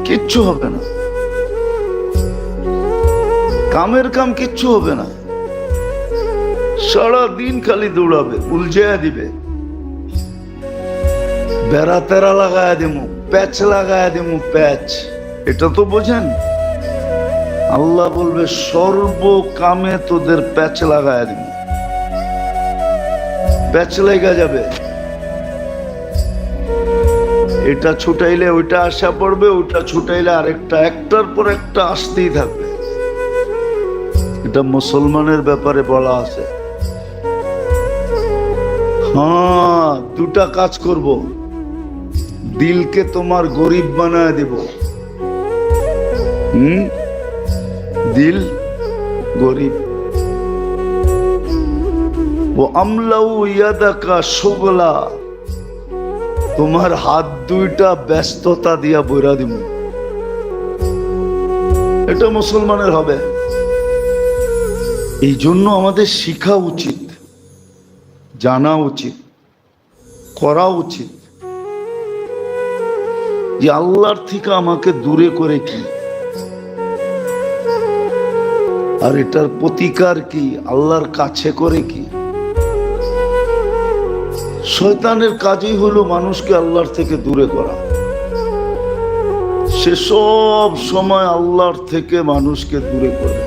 কিচ্ছু হবে না। কামের কাম কিচ্ছু হবে না, সারাদিন খালি দৌড়াবে, উলঝায়া দিবে। বেড়া তেরা লাগায় দেবো, প্যাচ লাগায় দেবো, প্যাচ। এটা তো বোঝেন? আল্লাহ বলবে সর্ব কামে তোদের প্যাচ লাগায় দেবো, প্যাচ লেগে যাবে। এটা ছুটাইলে ওইটা আসা পড়বে, ওইটা ছুটাইলে আরেকটা, একটার পর একটা আসতেই থাকবে। এটা মুসলমানের ব্যাপারে বলা আছে। হ্যাঁ, দুটা কাজ করব, দিলকে তোমার গরিব বানায় দেব। দিল গরিব। ও আমলাউ ইয়াদাকা শুগলা, তোমার হাত দুইটা ব্যস্ততা দিয়া বইরা দিব। এটা মুসলমানের হবে। এই জন্য আমাদের শিখা উচিত, জানা উচিত, করা উচিত যে আল্লাহর থেকে আমাকে দূরে করে কি, আর এটার প্রতিকার কি, আল্লাহর কাছে করে কি। শয়তানের কাজই হলো মানুষকে আল্লাহর থেকে দূরে করা। সে সব সময় আল্লাহর থেকে মানুষকে দূরে করবে,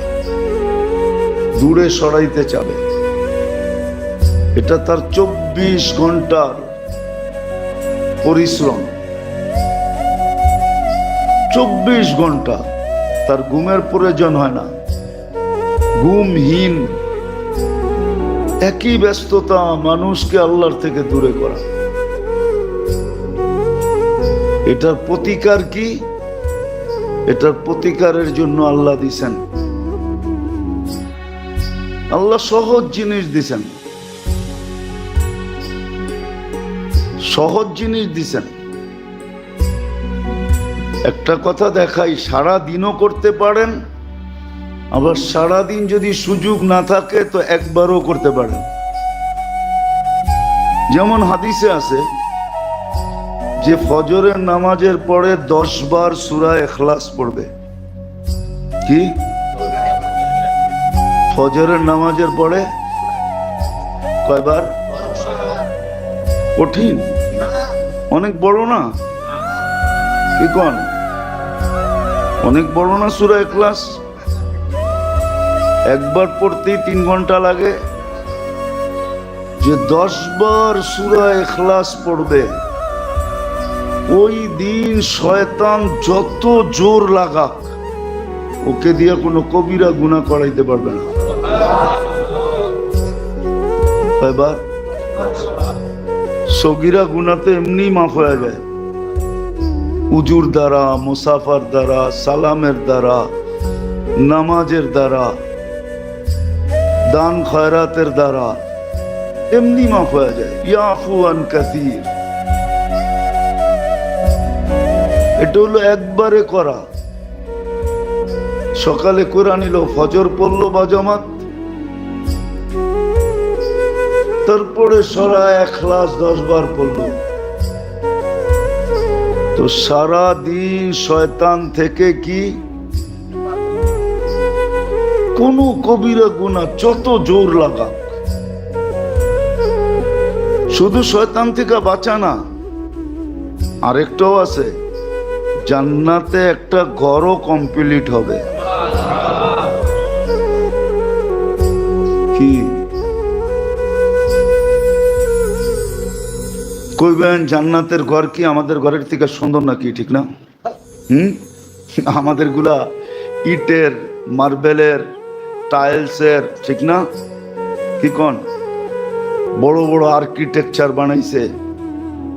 দূরে সরাইতে চাবে। এটা তার 24 ঘন্টার পরিশ্রম। 24 ঘন্টা তার ঘুমের প্রয়োজন হয় না। ঘুমহীন একই ব্যস্ততা মানুষকে আল্লাহর থেকে দূরে করা। এটার প্রতিকার কি? এটার প্রতিকারের জন্য আল্লাহ দিছেন, আল্লাহ সহজ জিনিস দিছেন, সহজ জিনিস দিছেন। একটা কথা দেখাই, সারা দিনও করতে পারেন, আবার সারাদিন যদি সুযোগ না থাকে তো একবারও করতে পারেন। যেমন হাদিসে আছে যে ফজরের নামাজের পরে 10 বার সূরা ইখলাস পড়বে। কি? ফজরের নামাজের পরে কয়বার? কঠিন, অনেক বড় না? কি কোন? অনেক বড় না সূরা ইখলাস? একবার পড়তেই 3 ঘন্টা লাগে। যে 10 বার সূরা ইখলাস পড়বে, ওই দিন শয়তান যত জোর লাগাক ওকে দিয়ে কোনো কবিরা গুনাহ করাইতে পারবে না। এবার সগীরা গুনাহ তো এমনি মাফ হয়ে যায়, উজুর দ্বারা, মুসাফার দ্বারা, সালামের দ্বারা, নামাজের দ্বারা, দান খয়রাতের দ্বারা এমনি মাফ হয়ে যায়। ইয়াফু আন কাসীর। এটা হলো একবারে করা। সকালে কোরআন নিল, ফজর পড়লো বা জামাত, তারপরে সূরা ইখলাস 10 বার পড়লো, তো সারা দিন শয়তান থেকে কি কোনো কবিরা গুনাহ যত জোর লাগা, শুধু শয়তান থেকে বাঁচা না, আরেকটাও আছে, জান্নাতে একটা ঘরও কমপ্লিট হবে। কি কইবেন? জান্নাতের ঘর কি আমাদের ঘরের থেকে সুন্দর নাকি? ঠিক না? আমাদের গুলা ইটের, মার্বেলের, টাইলসের, ঠিক না? কি কোন? বড় বড় আর্কিটেকচার বানাইছে,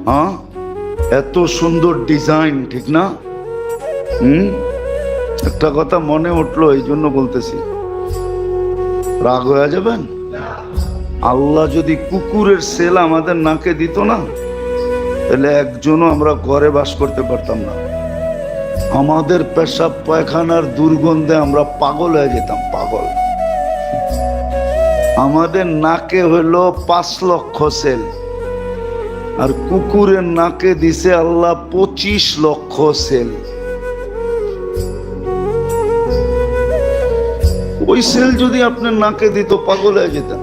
হ্যাঁ, এত সুন্দর ডিজাইন, ঠিক না? একটা কথা মনে উঠলো, এই জন্য বলতেছি, রাগ হয়ে যাবেন? আল্লাহ যদি কুকুরের সেল আমাদের নাকে দিত না, তাহলে একজনও আমরা ঘরে বাস করতে পারতাম না। আমাদের পেশাব পায়খানার দুর্গন্ধে আমরা পাগল হয়ে যেতাম, পাগল। আমাদের নাকে হলো 5 লক্ষ সেল, আর কুকুরের নাকে দিছে আল্লাহ 25 লক্ষ সেল। ওই সেল যদি আপনার নাকে দিত, পাগল হয়ে যেতেন।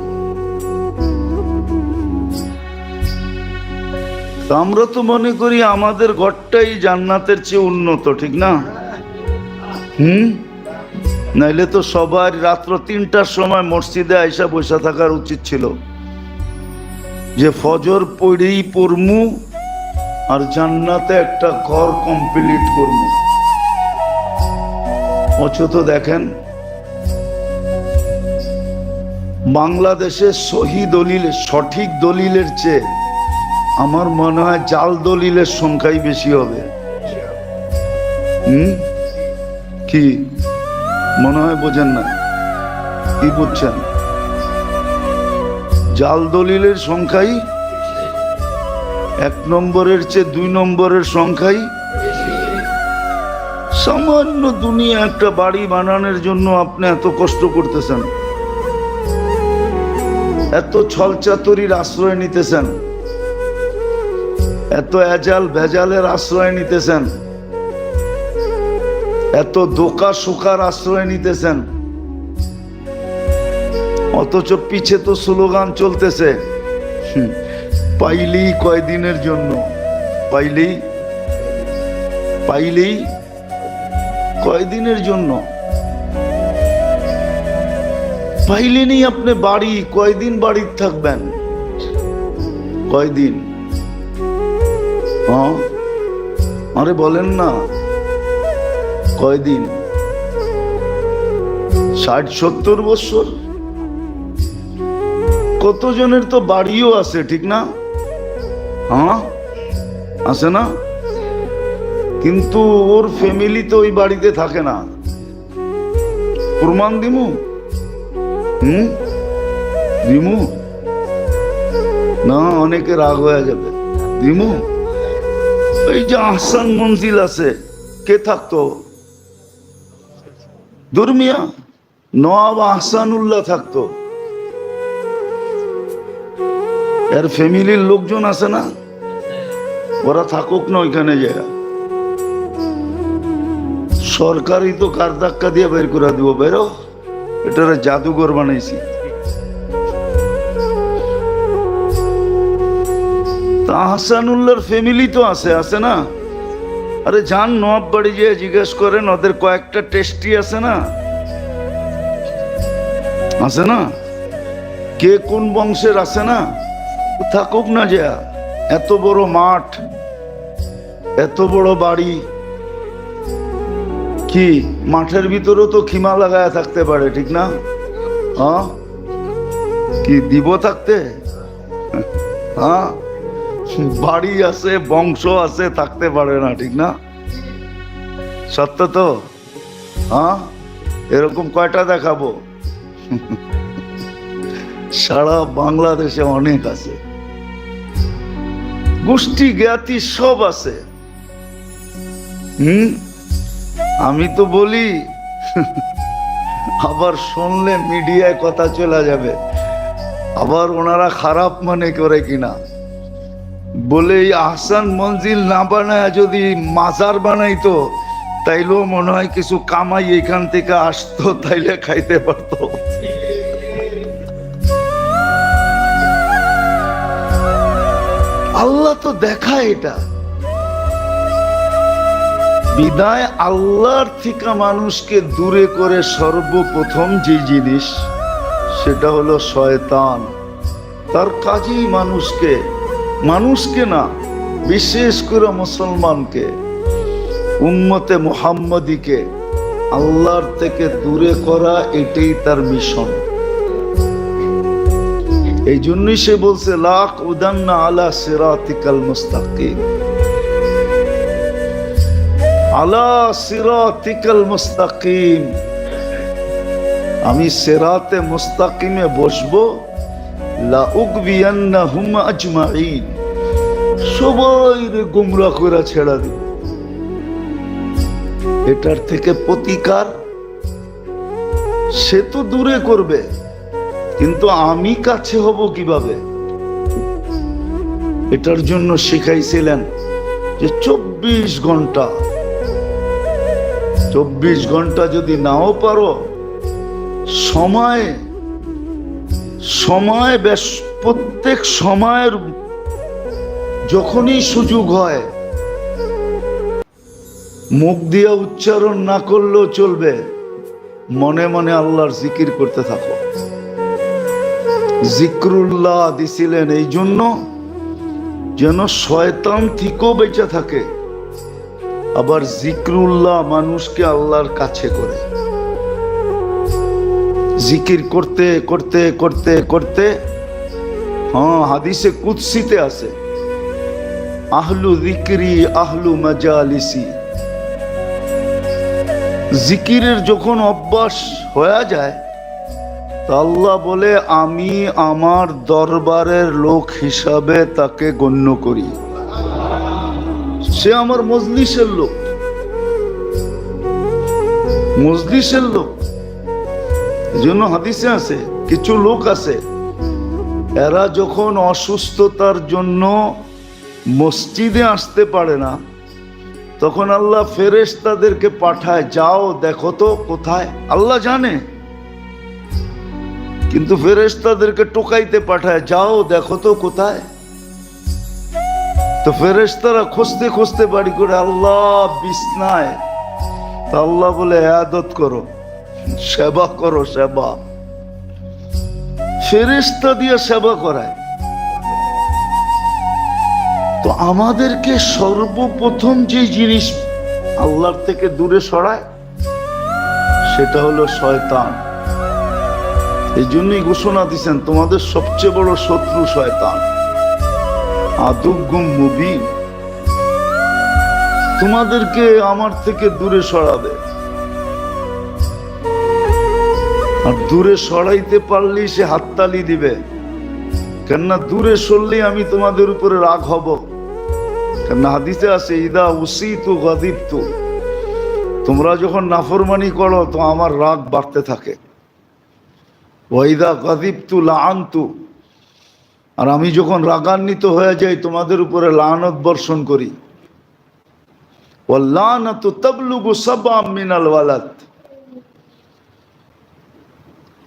আমরা তো মনে করি আমাদের ঘরটাই জান্নাতের চেয়ে উন্নত, ঠিক না? নাইলে তো সবার রাত্র 3টার সময় মসজিদে আইসা বসে থাকার উচিত ছিল, যে ফজর পড়েই পড়মু আর জান্নাতে একটা ঘর কমপ্লিট করবো। অথচ দেখেন, বাংলাদেশে সহি দলিলের, সঠিক দলিলের চেয়ে আমার মনে হয় জাল দলিলের সংখ্যাই বেশি হবে। কি মনে হয়? বোঝেন না? কি বুঝছেন? জাল দলিলের সংখ্যাই 1 নম্বরের চেয়ে 2 নম্বরের সংখ্যাই। সামান্য দুনিয়া একটা বাড়ি বানানোর জন্য আপনি এত কষ্ট করতেছেন, এত ছলচাতুরির আশ্রয় নিতেছেন, এত এজাল ভেজালের আশ্রয় নিতেছেন, এত দোকা শোকার আশ্রয় নিতেছেন, অথচ পিছে তো স্লোগান চলতেছে, পাইলেই কয়দিনের জন্য, পাইলেই পাইলেই কয়দিনের জন্য। পাইলেনই আপনি বাড়ি, কয়দিন বাড়িতে থাকবেন? কয়দিন? হ্যাঁ, আরে বলেন না, কয়দিন? 60-70 বছর? কতজনের তো বাড়িও আছে, ঠিক না? হ্যাঁ, আছে না? কিন্তু ওর ফ্যামিলি তো ওই বাড়িতে থাকে না। প্রমাণ দিমু? দিমু না, অনেকে রাগ হয়ে যাবে। দিমু? এই যে আহসান মঞ্জিল আছে, কে থাকতো? দুর্মিয়া নওয়াব আহসানুল্লাহ থাকতো। এর ফ্যামিলির লোকজন আছে না, ওরা থাকুক না ওইখানে যায়। সরকারই তো কার ধাক্কা দিয়ে বের করে দিব, বেরো, এটারে জাদুঘর বানাইছি। তা আহসানুল্লাহর ফ্যামিলি তো আছে, আছে না? আরে যান নবাব বাড়ি যেয়ে জিজ্ঞেস করেন, ওদের কয়েকটা টেস্টি আছে না, আছে না? কে কোন বংশের আছে না, থাকুক না যে। এত বড় মাঠ, এত বড় বাড়ি, কি মাঠের ভিতরেও তো খিমা লাগায় থাকতে পারে, ঠিক না? হ্যাঁ, কি দিব থাকতে? হ্যাঁ, বাড়ি আছে, বংশ আছে, থাকতে পারে না, ঠিক না? সত্য তো? হ্যাঁ, এরকম কয়টা দেখাবো? সারা বাংলাদেশে অনেক আছে, গোষ্ঠী জ্ঞাতি সব আছে। আমি তো বলি, আবার শুনলে মিডিয়ায় কথা চলে যাবে, আবার ওনারা খারাপ মনে করে কিনা, বলে এই আহসান মঞ্জিল না বানায় যদি মাজার বানাইতো, তাইলেও মনে হয় কিছু কামাই এখান থেকে আসতো, তাইলে খাইতে পারতো। আল্লাহ তো দেখায় এটা। বিদায় আল্লাহর থেকে মানুষকে দূরে করে সর্বপ্রথম যে জিনিস, সেটা হলো শয়তান। তার কাজেই মানুষকে না, বিশেষ করে মুসলমানকে, উম্মতে মুহাম্মদীকে আল্লাহর থেকে দূরে করা, এটাই তার মিশন। এই জন্যই সে বলছে, লাক উদান্না আলা সিরাতিকাল মুস্তাকিম, আলা সিরাতিকাল মুস্তাকিম। আমি সিরাতে মুস্তাকিমে বসবো, লা উগবিয়ান্নাহুম আজমাইন, সবাইরে গুমরাহ করে ছেড়ে দিব। এটার থেকে প্রতিকার সে তো দূরে করবে, কিন্তু আমি কাছে হব কিভাবে? এটার জন্য শিখাইছিলেন যে 24 ঘন্টা যদি নাও পারো, সময় বেশ, প্রত্যেক সময়ের যখনই সুযোগ হয়, মুখ দিয়ে উচ্চারণ না করলেও চলবে, মনে মনে আল্লাহর জিকির করতে থাকো। জিক্রুল্লাহ দিছিলেন এই জন্য যেন শয়তান থেকেও বেঁচে থাকে, আবার জিক্রুল্লাহ মানুষকে আল্লাহর কাছে করে। জিকির করতে করতে করতে করতে, হ্যাঁ, হাদিসে কুদসিতে আছে, আহলু যিকরি আহলু মাজালিসি। জিকিরের যখন অভ্যাস হয়ে যায়, তা আল্লাহ বলে, আমি আমার দরবারের লোক হিসাবে তাকে গণ্য করি, সে আমার মজলিসের লোক, মজলিসের লোক। এই জন্য হাদিসে আছে, কিছু লোক আছে, এরা যখন অসুস্থতার জন্য মসজিদে আসতে পারে না, তখন আল্লাহ ফেরেশতাদেরকে পাঠায়, যাও দেখো তো কোথায়। আল্লাহ জানে, কিন্তু ফেরেশতাদেরকে টোকাইতে পাঠায়, যাও দেখো তো কোথায়। তো ফেরেশতারা খুঁজতে খুঁজতে বাড়ি করে, আল্লাহ বিছনায়। তা আল্লাহ বলে, ইবাদত করো, সেবা করো, সেবা। ফেরেশতা দিয়ে সেবা করায়। তো আমাদেরকে সর্বপ্রথম যে জিনিস আল্লাহর থেকে দূরে সরায়, সেটা হলো শয়তান। এই জন্যই ঘোষণা দিচ্ছেন তোমাদের সবচেয়ে বড় শত্রু শয়তান, আদুগুম মুবিন। তোমাদেরকে আমার থেকে দূরে সরাবে, আর দূরে সরাইতে পারলেই সে হাততালি দিবে। কেননা দূরে সরলেই আমি তোমাদের উপরে রাগ হব। কেননা হাদিসে আছে ইদা উসিতু গাদিবতু, তোমরা যখন নাফরমানি করো তো আমার রাগ বাড়তে থাকে। ওয়াইদা গাদিবতু লাআনতু, আর আমি যখন রাগান্বিত হয়ে যাই তোমাদের উপরে লানত বর্ষণ করি। ওয়াল্লানাতু তাবলুগু সাবআম মিনাল ওয়ালাদ।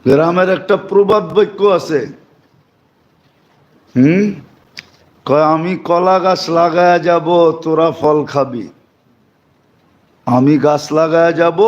গ্রামের একটা প্রবাদ বাক্য আছে, কয় আমি কলা গাছ লাগায়া যাব, তোরা ফল খাবি। আমি গাছ লাগায়া যাব,